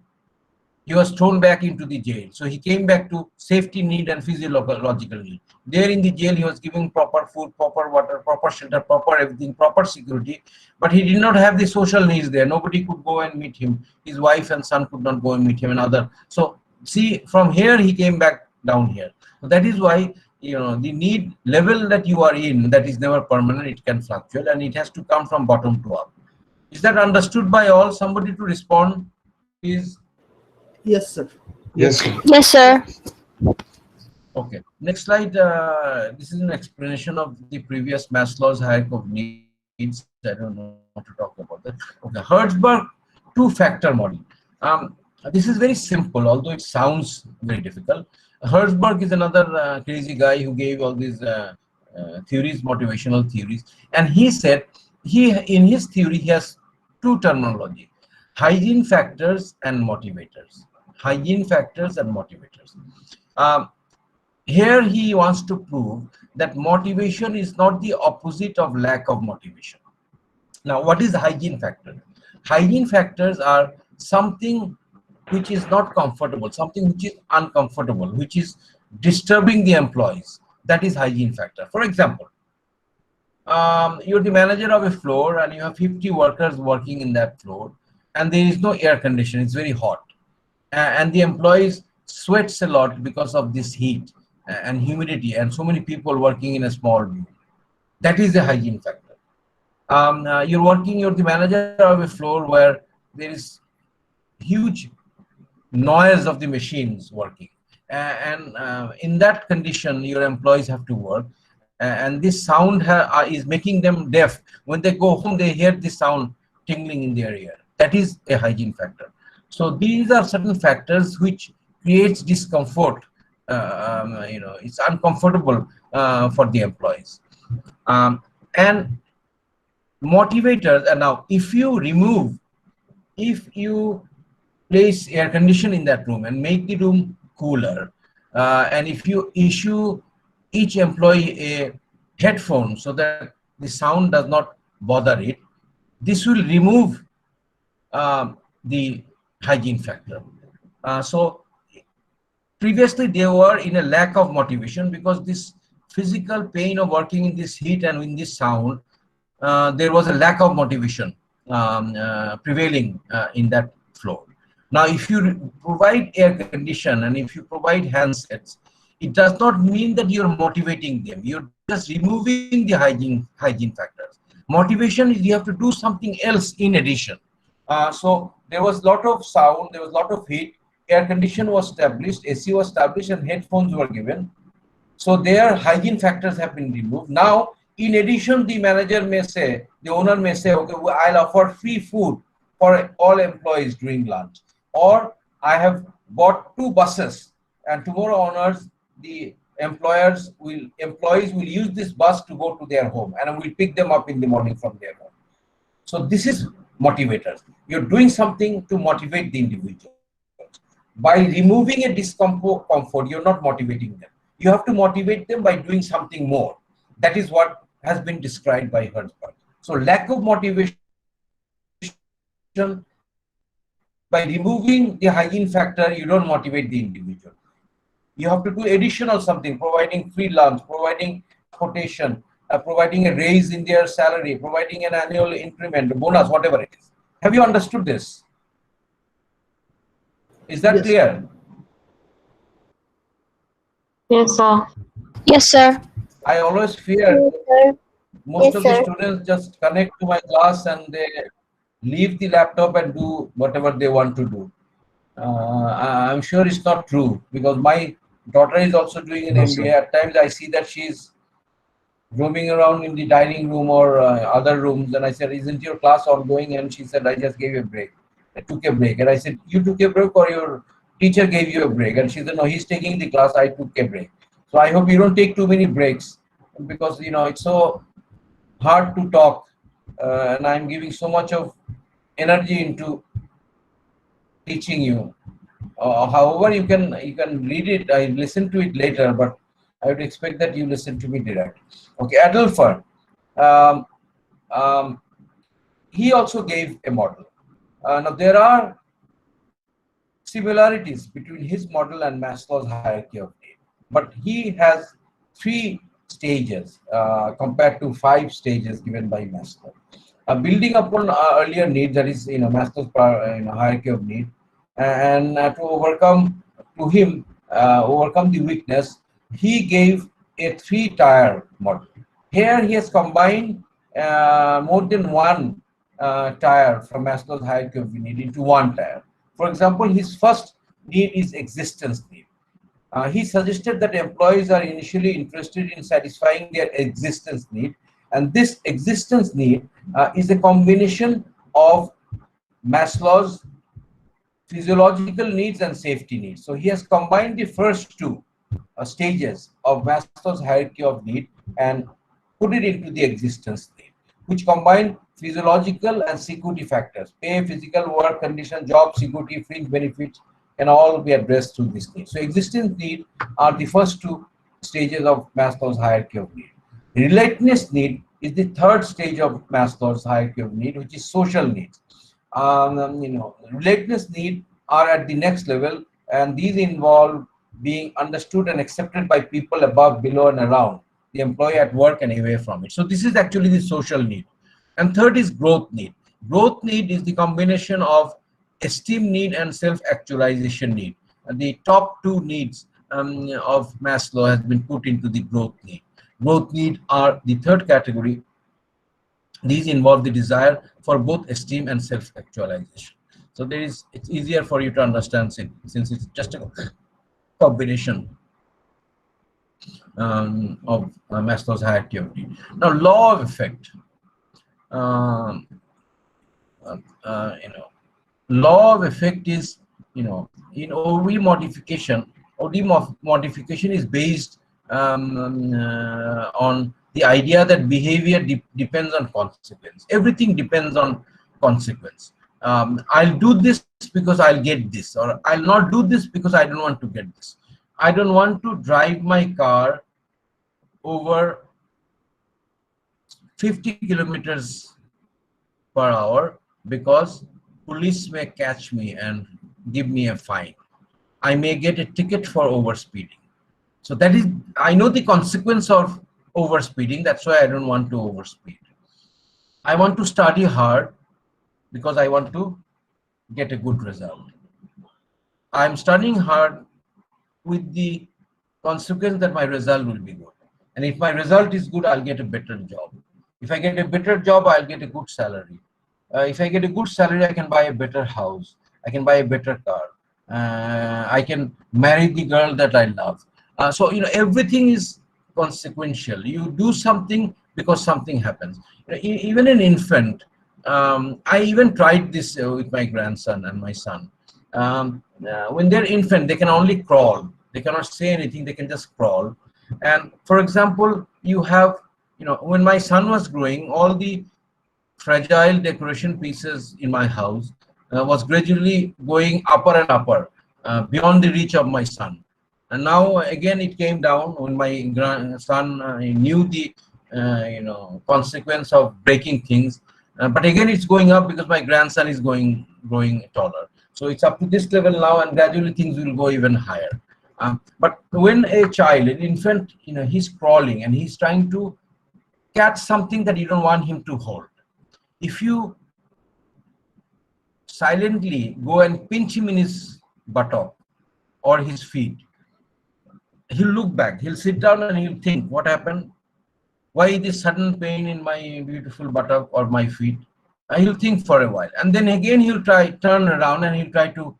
he was thrown back into the jail. So he came back to safety need and physiological need. There in the jail, he was given proper food, proper water, proper shelter, proper everything, proper security. But he did not have the social needs there. Nobody could go and meet him. His wife and son could not go and meet him, and other. So see, from here he came back down here. So that is why the need level that you are in, that is never permanent. It can fluctuate, and it has to come from bottom to up. Is that understood by all? Somebody to respond, please. Yes, sir. Yes, sir. Yes, sir. Okay, next slide. This is an explanation of the previous Maslow's hierarchy of needs. I don't know how to talk about that. Okay, Hertzberg two-factor model. This is very simple, although it sounds very difficult. Hertzberg is another crazy guy who gave all these theories, motivational theories, and he said in his theory he has two terminology: hygiene factors and motivators. Hygiene factors and motivators. Um, Here he wants to prove that motivation is not the opposite of lack of motivation. Now, what is hygiene factor? Hygiene factors are something which is not comfortable, something which is uncomfortable, which is disturbing the employees. That is hygiene factor. For example, you're the manager of a floor and you have 50 workers working in that floor, and there is no air conditioning. It's very hot, and the employees sweats a lot because of this heat and humidity, and so many people working in a small room. That is a hygiene factor. You're the manager of a floor where there is huge noise of the machines working, and in that condition your employees have to work, and this sound is making them deaf. When they go home, they hear this sound tingling in their ear. That is a hygiene factor. So these are certain factors which creates discomfort it's uncomfortable for the employees. And motivators, and now if you place air condition in that room and make the room cooler, and if you issue each employee a headphone so that the sound does not bother it, this will remove the hygiene factor. So previously they were in a lack of motivation because this physical pain of working in this heat and in this sound, there was a lack of motivation prevailing in that floor. Now, if you provide air condition and if you provide handsets, it does not mean that you're motivating them. You're just removing the hygiene factors. Motivation is you have to do something else in addition. So there was a lot of sound, there was a lot of heat, air condition was established, AC was established, and headphones were given. So their hygiene factors have been removed. Now, in addition, the manager may say, the owner may say, okay, well, I'll offer free food for all employees during lunch. Or I have bought 2 buses, and tomorrow onwards, the employees will use this bus to go to their home, and I will pick them up in the morning from their home. So this is motivators. You're doing something to motivate the individuals. By removing a discomfort, you're not motivating them. You have to motivate them by doing something more. That is what has been described by Hertzberg. So lack of motivation, by removing the hygiene factor, you don't motivate the individual. You have to do additional something, providing free lunch, providing transportation, providing a raise in their salary, providing an annual increment, bonus, whatever it is. Have you understood this? Is that Yes. clear? Yes, sir. Yes, sir. I always fear most of the students just connect to my class and they leave the laptop and do whatever they want to do. I'm sure it's not true because my daughter is also doing an No, MBA. sir. At times I see that she's roaming around in the dining room or other rooms, and I said, "Isn't your class ongoing?" And she said, "I just gave a break. I took a break." And I said, "You took a break or your teacher gave you a break?" And she said, "No, he's taking the class. I took a break." So I hope you don't take too many breaks because it's so hard to talk, and I'm giving so much of energy into teaching you. However, you can read it. I listen to it later, but I would expect that you listen to me direct. Okay, Adelfer. Um, um, he also gave a model. Now there are similarities between his model and Maslow's hierarchy of need, but he has 3 stages compared to 5 stages given by Maslow. Building upon earlier needs, that is, Maslow's hierarchy of need, and to overcome the weakness, he gave a 3-tier model. Here he has combined more than one tier from Maslow's hierarchy of need into one tier. For example, his first need is existence need. He suggested that employees are initially interested in satisfying their existence need, and this existence need is a combination of Maslow's physiological needs and safety needs. So he has combined the first 2 stages of Maslow's hierarchy of need and put it into the existence need, which combine physiological and security factors. Pay, physical work condition, job security, fringe benefits can all be addressed through this need. So existence need are the first 2 stages of Maslow's hierarchy of need. Relatedness need is the 3rd stage of Maslow's hierarchy of need, which is social needs. Relatedness need are at the next level, and these involve being understood and accepted by people above, below, and around the employee at work and away from it. So this is actually the social need. And 3rd is growth need. Growth need is the combination of esteem need and self-actualization need. And the top 2 needs of Maslow has been put into the growth need. Growth need are the 3rd category. These involve the desire for both esteem and self-actualization. So it's easier for you to understand since it's just a combination of Maslow's hierarchy of need. Now, law of effect. Law of effect is, in OV modification, OD modification is based on the idea that behavior depends on consequence. Everything depends on consequence. I'll do this because I'll get this, or I'll not do this because I don't want to get this. I don't want to drive my car over 50 kilometers per hour because police may catch me and give me a fine. I may get a ticket for overspeeding. So that is, I know the consequence of overspeeding. That's why I don't want to overspeed. I want to study hard because I want to get a good result. I'm studying hard with the consequence that my result will be good. And if my result is good, I'll get a better job. If I get a better job, I'll get a good salary. If I get a good salary, I can buy a better house. I can buy a better car. I can marry the girl that I love. So, everything is consequential. You do something because something happens. Even an infant, I even tried this with my grandson and my son. When they're infant, they can only crawl. They cannot say anything. They can just crawl. And for example, you have, when my son was growing, all the fragile decoration pieces in my house was gradually going upper and upper, beyond the reach of my son. And now again it came down when my grandson knew the consequence of breaking things. But again it's going up because my grandson is growing taller. So it's up to this level now, and gradually things will go even higher. But when a child, an infant, he's crawling and he's trying to catch something that you don't want him to hold. If you silently go and pinch him in his buttock or his feet, he'll look back, he'll sit down and he'll think, what happened? Why this sudden pain in my beautiful buttock or my feet? He'll think for a while, and then again he'll turn around and he'll try to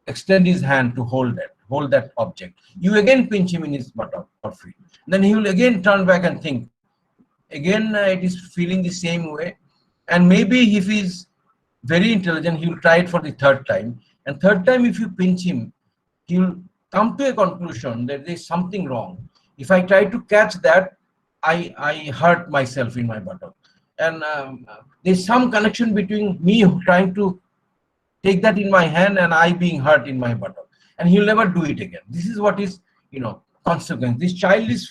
extend his hand to hold that object. You again pinch him in his buttock or feet. Then he will again turn back and think. Again, it is feeling the same way. And maybe if he's very intelligent, he will try it for the third time. And third time, if you pinch him, he will come to a conclusion that there's something wrong. If I try to catch that, I hurt myself in my buttock. And there's some connection between me trying to take that in my hand and I being hurt in my buttock. And he'll never do it again. This is what is, consequence. This child is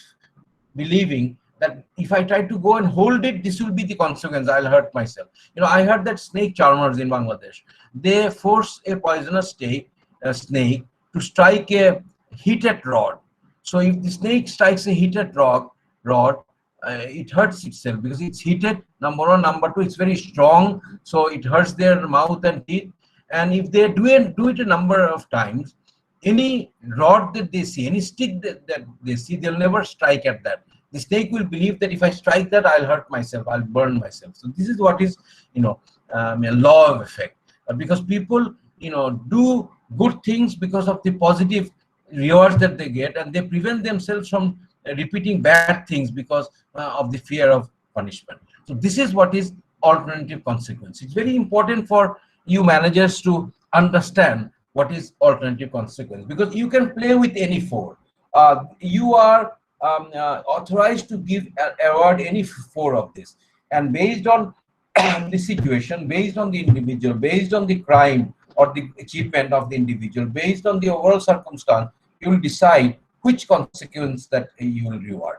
believing that if I try to go and hold it, this will be the consequence. I'll hurt myself. I heard that snake charmers in Bangladesh, they force a poisonous snake to strike a heated rod. So if the snake strikes a heated rod, it hurts itself because it's heated, number one. Number two, it's very strong, so it hurts their mouth and teeth. And if they do it a number of times, any rod that they see, any stick that they see, they'll never strike at that. The snake will believe that if I strike that, I'll hurt myself, I'll burn myself. So this is what is, a law of effect. Because people, do good things because of the positive rewards that they get, and they prevent themselves from repeating bad things because of the fear of punishment. So this is what is alternative consequence. It's very important for you managers to understand what is alternative consequence, because you can play with any four. You are authorized to give award any four of this, and based on the situation, based on the individual, based on the crime or the achievement of the individual, based on the overall circumstance, you will decide which consequence that you will reward.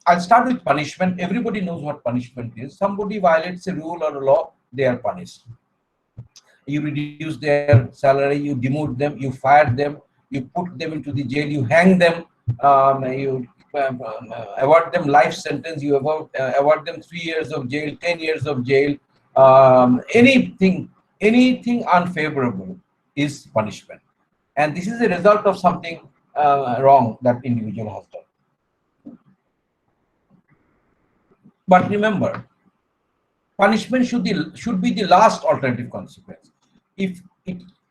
I'll start with punishment. Everybody knows what punishment is. Somebody violates a rule or a law, they are punished. You reduce their salary, you demote them, you fire them, you put them into the jail, you hang them, you award them life sentence, you award them 3 years of jail, 10 years of jail. Anything unfavorable is punishment. And this is a result of something wrong that individual has done. But remember, punishment should be the last alternative consequence. If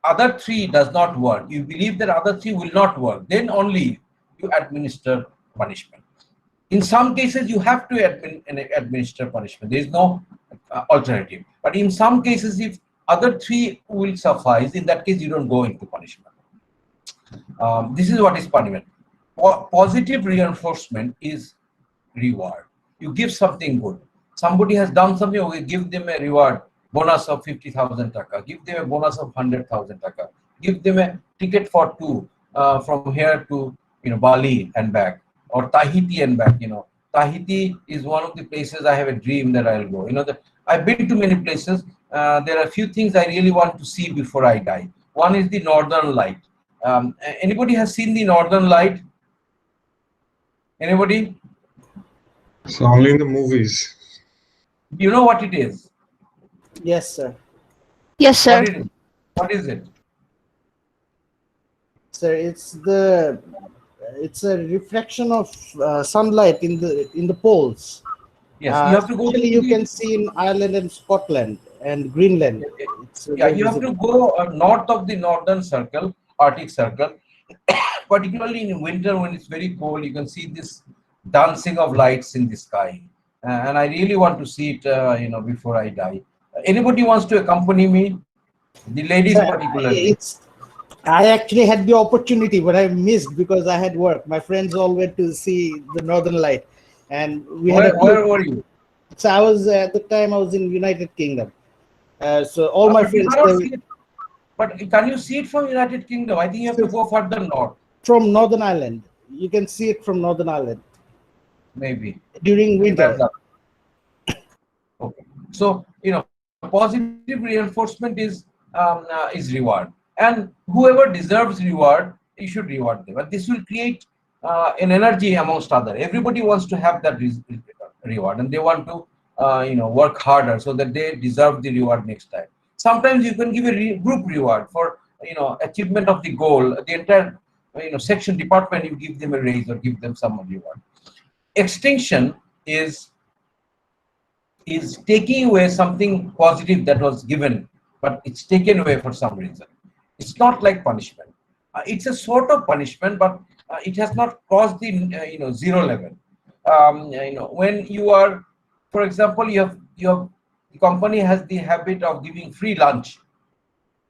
other three does not work, you believe that other three will not work, then only you administer punishment. In some cases, you have to administer punishment. There is no alternative. But in some cases, if other three will suffice, in that case, you don't go into punishment. This is what is punishment. Positive reinforcement is reward. You give something good. Somebody has done something, okay, give them a reward, bonus of 50,000 taka, give them a bonus of 100,000 taka, give them a ticket for two from here to Bali and back, or Tahiti and back. Tahiti is one of the places I have a dream that I'll go. I've been to many places. There are a few things I really want to see before I die. One is the Northern Light. Anybody has seen the Northern Light? Anybody? So only in the movies. Do you know what it is? Yes, sir. Yes, sir. What is it? Sir, it's a reflection of sunlight in the poles. Yes, you have to go to Especially you the, can see in Ireland and Scotland and Greenland. It's yeah, very you have to visible. go north of the northern circle, Arctic Circle. Particularly in winter when it's very cold, you can see this dancing of lights in the sky. And I really want to see it, before I die. Anybody wants to accompany me? The ladies So particularly. it's I actually had the opportunity, but I missed because I had work. My friends all went to see the Northern Light, and we had a Where were you? So I was at the time I was in United Kingdom. So all my But you friends cannot they see it. But can you see it from United Kingdom? I think you have to so go further north, from Northern Ireland. You can see it from Northern Ireland maybe. during Okay, that's winter. up. Okay. So, positive reinforcement is reward, and whoever deserves reward, you should reward them. And this will create an energy amongst other. Everybody wants to have that reward, and they want to work harder so that they deserve the reward next time. Sometimes you can give a group reward for achievement of the goal. The entire section department, you give them a raise or give them some reward. Extinction is taking away something positive that was given, but it's taken away for some reason. It's not like punishment. It's a sort of punishment, but it has not crossed the zero level. When you are, for example, the company has the habit of giving free lunch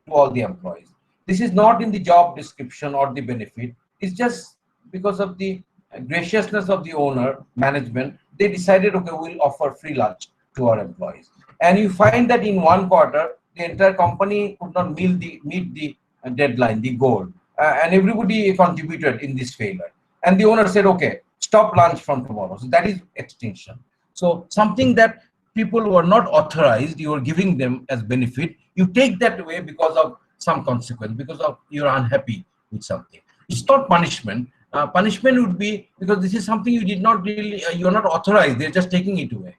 to all the employees. This is not in the job description or the benefit. It's just because of the graciousness of the owner, management, they decided, okay, we'll offer free lunch to our employees. And you find that in one quarter, the entire company could not meet the deadline, the goal. And everybody contributed in this failure. And the owner said, okay, stop lunch from tomorrow. So that is extinction. So something that people were not authorized, you are giving them as benefit, you take that away because of some consequence, because of you're unhappy with something. It's not punishment. Punishment would be because this is something you did not really, you're not authorized, they're just taking it away.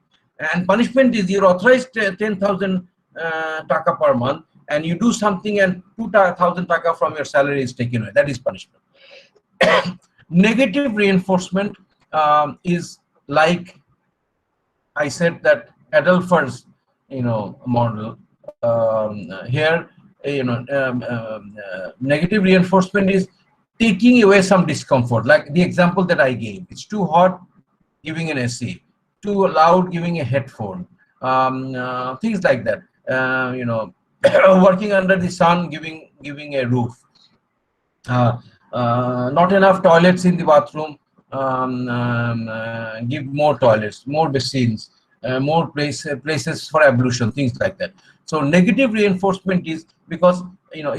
And punishment is you're authorized 10,000 taka per month, and you do something and 2,000 taka from your salary is taken away. That is punishment. Negative reinforcement is like I said that Adolphus, model. Here, negative reinforcement is taking away some discomfort. Like the example that I gave, it's too hot, giving an AC, too loud, giving a headphone, things like that. Working under the sun, giving a roof. Not enough toilets in the bathroom, give more toilets, more basins, more places for ablution, things like that. So negative reinforcement is because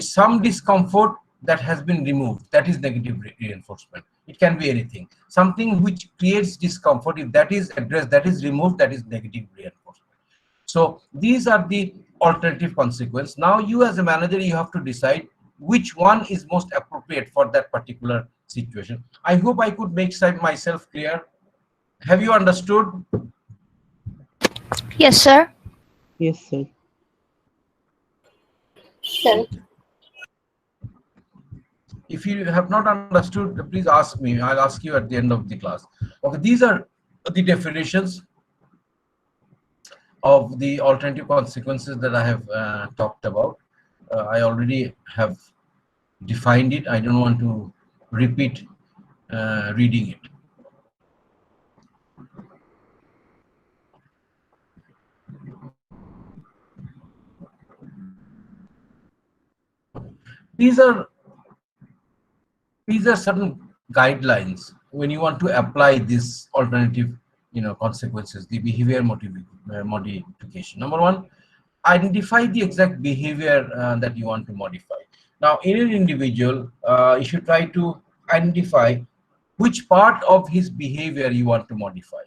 some discomfort that has been removed, that is negative reinforcement. It can be anything, something which creates discomfort. If that is addressed, that is removed, that is negative reinforcement. So these are the alternative consequence. Now you as a manager, you have to decide which one is most appropriate for that particular situation. I hope I could make myself clear. Have you understood? Yes, sir. Yes, sir. Sir. If you have not understood, please ask me. I'll ask you at the end of the class. Okay, these are the definitions of the alternative consequences that I have talked about. I already have defined it. I don't want to repeat reading it. These are these are certain guidelines when you want to apply this alternative, consequences, the behavior modification. Number one, identify the exact behavior that you want to modify. Now, in an individual, you should try to identify which part of his behavior you want to modify.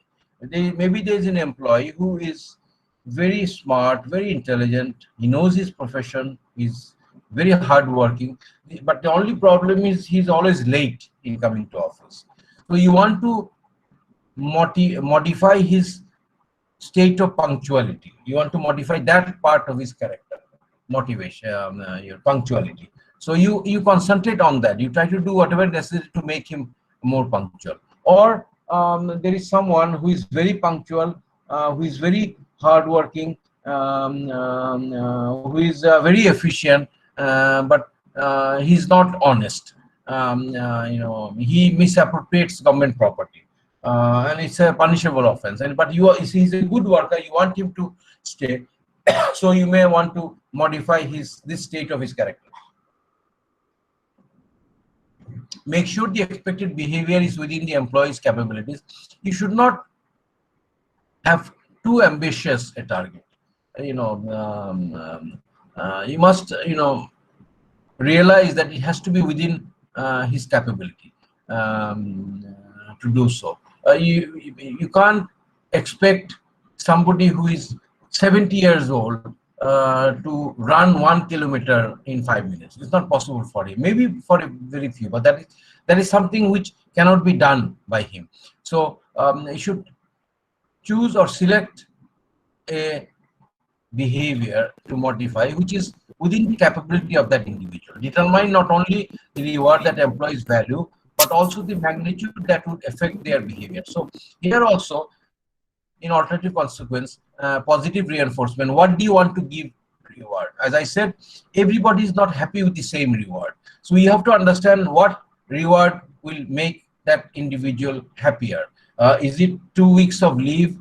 Maybe there's an employee who is very smart, very intelligent, he knows his profession, he's very hardworking, but the only problem is he's always late in coming to office. So you want to modify his state of punctuality. You want to modify that part of his character, motivation, your punctuality. So you concentrate on that. You try to do whatever necessary to make him more punctual. Or there is someone who is very punctual, who is very hardworking, who is very efficient, but he's not honest. He misappropriates government property. And it's a punishable offense. But he's a good worker. You want him to stay, so you may want to modify this state of his character. Make sure the expected behavior is within the employee's capabilities. You should not have too ambitious a target. You must realize that it has to be within his capability to do so. You can't expect somebody who is 70 years old to run 1 kilometer in 5 minutes. It's not possible for him. Maybe for a very few, but that is something which cannot be done by him. So you should choose or select a behavior to modify which is within the capability of that individual. Determine not only the reward that employees value, but also the magnitude that would affect their behavior. So here also, in alternative consequence, positive reinforcement, what do you want to give reward? As I said, everybody is not happy with the same reward. So you have to understand what reward will make that individual happier. Is it 2 weeks of leave?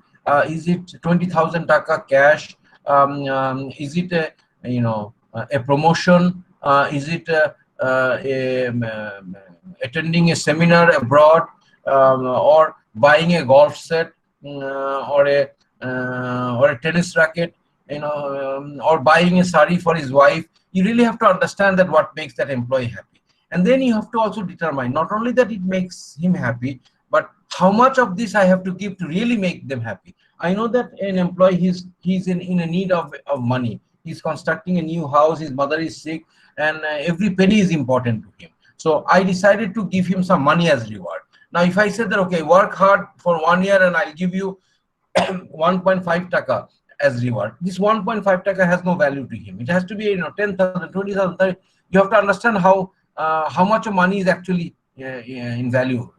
Is it 20,000 taka cash? Is it a promotion? Is it attending a seminar abroad, or buying a golf set, or a tennis racket, or buying a sari for his wife? You really have to understand that what makes that employee happy. And then you have to also determine not only that it makes him happy, but how much of this I have to give to really make them happy. I know that an employee, he's in a need of money. He's constructing a new house, his mother is sick, and every penny is important to him. So I decided to give him some money as reward. Now, if I said that, okay, work hard for 1 year and I'll give you 1.5 taka as reward, this 1.5 taka has no value to him. It has to be 10,000, 20,000, 30. You have to understand how much of money is actually in value,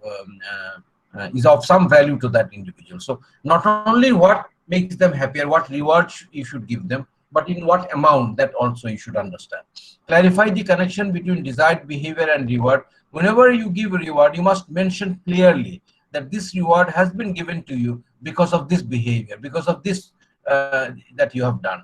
is of some value to that individual. So not only what makes them happier, what rewards you should give them, but in what amount, that also you should understand. Clarify the connection between desired behavior and reward. Whenever you give a reward, you must mention clearly that this reward has been given to you because of this behavior, because of this that you have done.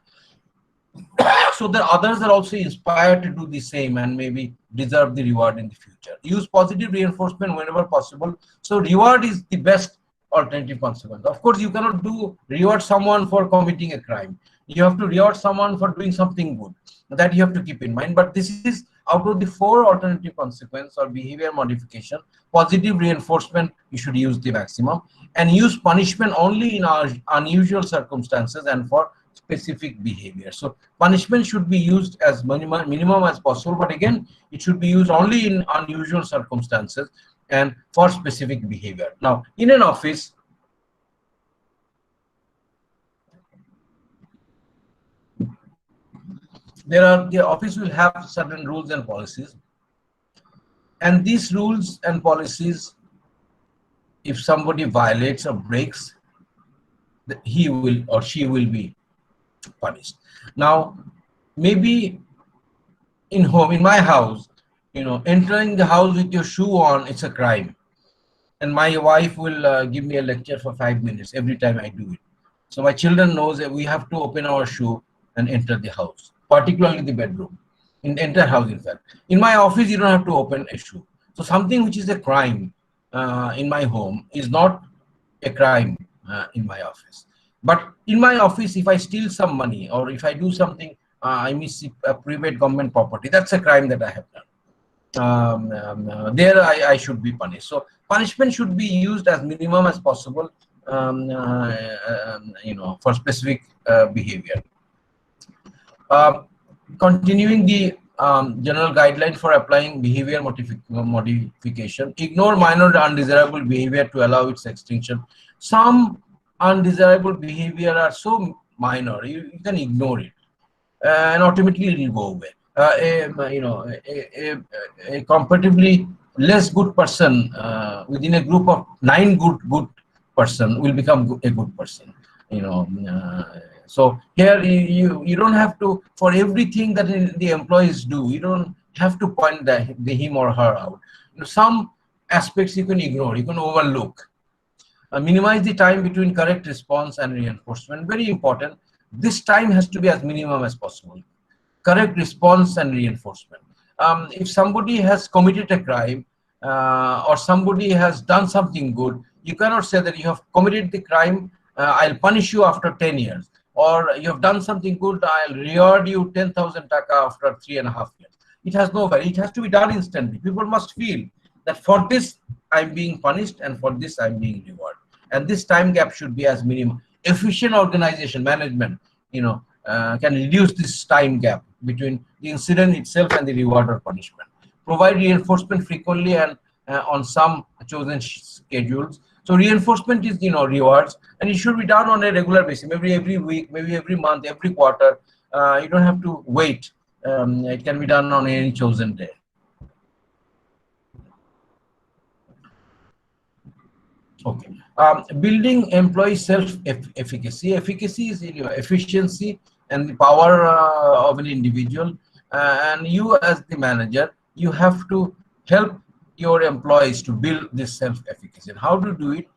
So that others are also inspired to do the same and maybe deserve the reward in the future. Use positive reinforcement whenever possible. So reward is the best alternative consequence. Of course, you cannot reward someone for committing a crime. You have to reward someone for doing something good. That you have to keep in mind. But this is out of the 4 alternative consequence or behavior modification. Positive reinforcement, you should use the maximum, and use punishment only in our unusual circumstances and for specific behavior. So punishment should be used as minimum as possible, but again, it should be used only in unusual circumstances and for specific behavior. Now, in an office, the office will have certain rules and policies, and these rules and policies, if somebody violates or breaks, he will or she will be punished. Now, maybe in my house, entering the house with your shoe on, it's a crime, and my wife will give me a lecture for 5 minutes every time I do it. So my children knows that we have to open our shoe and enter the house, particularly the bedroom, in the entire house. In fact, in my office, you don't have to open a shoe. So something which is a crime in my home is not a crime in my office. But in my office, if I steal some money or if I do something, I miss a private government property, that's a crime that I have done. There I should be punished. So punishment should be used as minimum as possible, for specific behavior. Uh, Continuing the general guideline for applying behavior modification, ignore minor undesirable behavior to allow its extinction. Some undesirable behavior are so minor, you can ignore it and automatically it will go away. A comparatively less good person within a group of 9 good person will become a good person. So here you don't have to, for everything that the employees do, you don't have to point the him or her out. Some aspects you can ignore, you can overlook. Minimize the time between correct response and reinforcement. Very important. This time has to be as minimum as possible. Correct response and reinforcement. If somebody has committed a crime or somebody has done something good, you cannot say that you have committed the crime, I'll punish you after 10 years. Or you have done something good, I'll reward you 10,000 taka after 3.5 years. It has no value. It has to be done instantly. People must feel that for this I'm being punished and for this I'm being rewarded. And this time gap should be as minimum. Efficient organization, management, can reduce this time gap between the incident itself and the reward or punishment. Provide reinforcement frequently and on some chosen schedules. So reinforcement is, rewards, and it should be done on a regular basis, maybe every week, maybe every month, every quarter. You don't have to wait. It can be done on any chosen day. Okay. Building employee self-efficacy. Efficacy is efficiency and the power of an individual. And you as the manager, you have to help your employees to build this self-efficacy. And how to do it?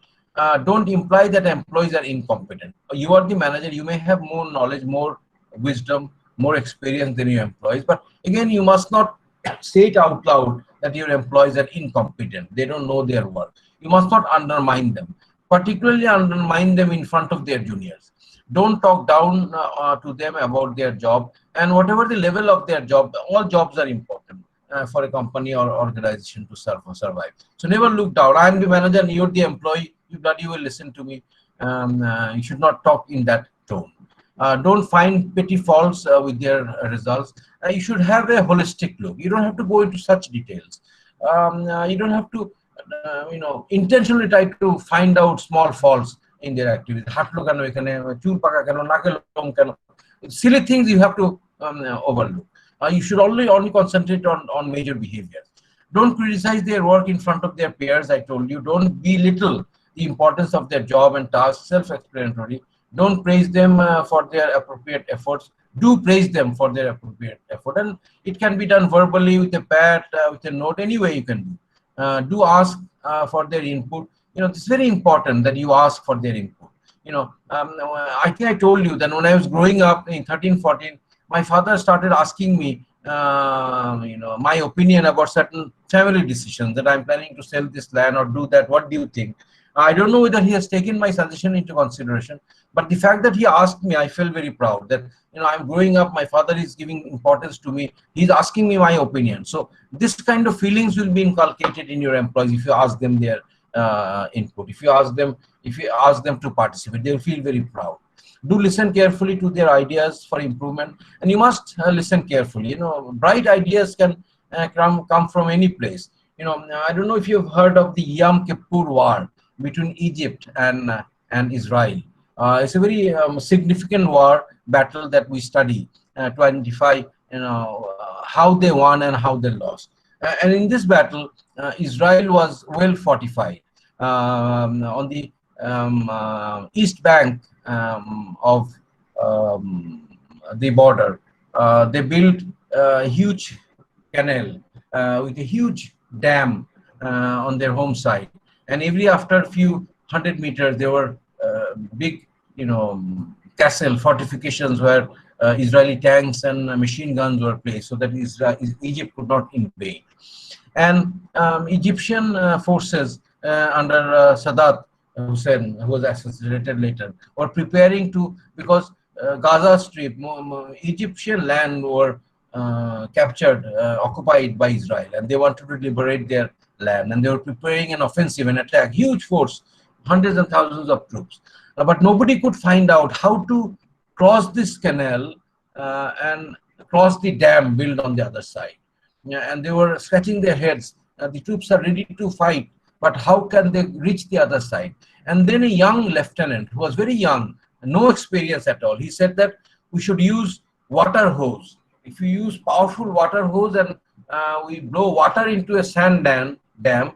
Don't imply that employees are incompetent. You are the manager, you may have more knowledge, more wisdom, more experience than your employees. But again, you must not say it out loud that your employees are incompetent. They don't know their work. You must not undermine them, particularly undermine them in front of their juniors. Don't talk down to them about their job, and whatever the level of their job, all jobs are important for a company or organization to survive. So never look down. I am the manager and you're the employee. You will listen to me. You should not talk in that tone. Don't find petty faults with their results. You should have a holistic look. You don't have to go into such details. You don't have to intentionally try to find out small faults in their activities. Silly things you have to overlook. You should only concentrate on major behaviors. Don't criticize their work in front of their peers. I told you, don't belittle the importance of their job and tasks, self-explanatory. Don't praise them for their appropriate efforts. Do praise them for their appropriate effort. And it can be done verbally, with a pat, with a note, any way you can do. Do ask for their input. It's very important that you ask for their input. I think I told you that when I was growing up in 13, 14, my father started asking me, my opinion about certain family decisions, that I'm planning to sell this land or do that. What do you think? I don't know whether he has taken my suggestion into consideration, but the fact that he asked me, I feel very proud that, I'm growing up, my father is giving importance to me. He's asking me my opinion. So this kind of feelings will be inculcated in your employees if you ask them their input. If you ask them to participate, they'll feel very proud. Do listen carefully to their ideas for improvement, and you must listen carefully. Bright ideas can come from any place. I don't know if you've heard of the Yom Kippur War between Egypt and Israel. It's a very significant battle that we study to identify how they won and how they lost. And in this battle, Israel was well fortified on the east bank of the border. They built a huge canal with a huge dam on their home side, and after a few 100 meters there were big castle fortifications where Israeli tanks and machine guns were placed so that Egypt could not invade. And Egyptian forces under Sadat Hussein, who was assassinated later, were preparing to, because Gaza Strip, Egyptian land were captured, occupied by Israel, and they wanted to liberate their land, and they were preparing an offensive, an attack, huge force, hundreds and thousands of troops. But nobody could find out how to cross this canal and cross the dam built on the other side. And they were scratching their heads. The troops are ready to fight, but how can they reach the other side? And then a young lieutenant who was very young, no experience at all, he said that we should use water hose. If you use powerful water hose and we blow water into a sand dam,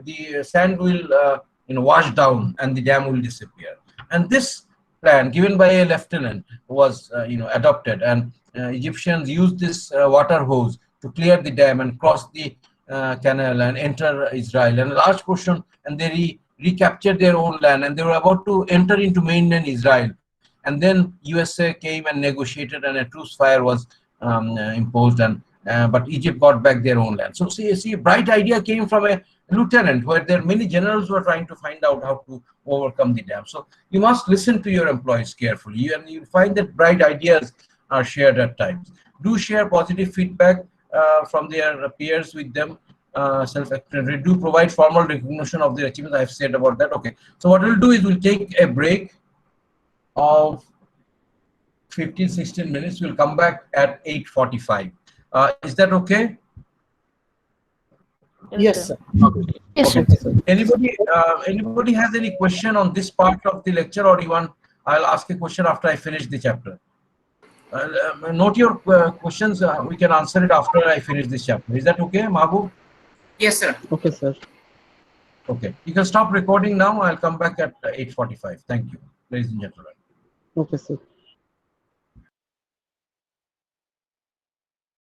the sand will wash down and the dam will disappear. And this plan given by a lieutenant was adopted, and Egyptians used this water hose to clear the dam and cross the canal and enter Israel, and a large portion, and they recaptured their own land, and they were about to enter into mainland Israel. And then USA came and negotiated, and a truce fire was imposed, and but Egypt got back their own land. So see, a bright idea came from a lieutenant, where there many generals were trying to find out how to overcome the dam. So you must listen to your employees carefully, and you'll find that bright ideas are shared at times. Do share positive feedback from their peers with them. Self-explanatory. Do provide formal recognition of their achievements. I've said about that. Okay. So what we'll do is we'll take a break of 15-16 minutes. We'll come back at 8:45. Is that okay? Yes, sir. Yes, sir. Anybody has any question on this part of the lecture, or you want? I'll ask a question after I finish the chapter. Note your questions. We can answer it after I finish this chapter. Is that okay, Mahbub? Yes, sir. Okay, sir. Okay. You can stop recording now. I'll come back at 8:45. Thank you, ladies and gentlemen. Okay, sir.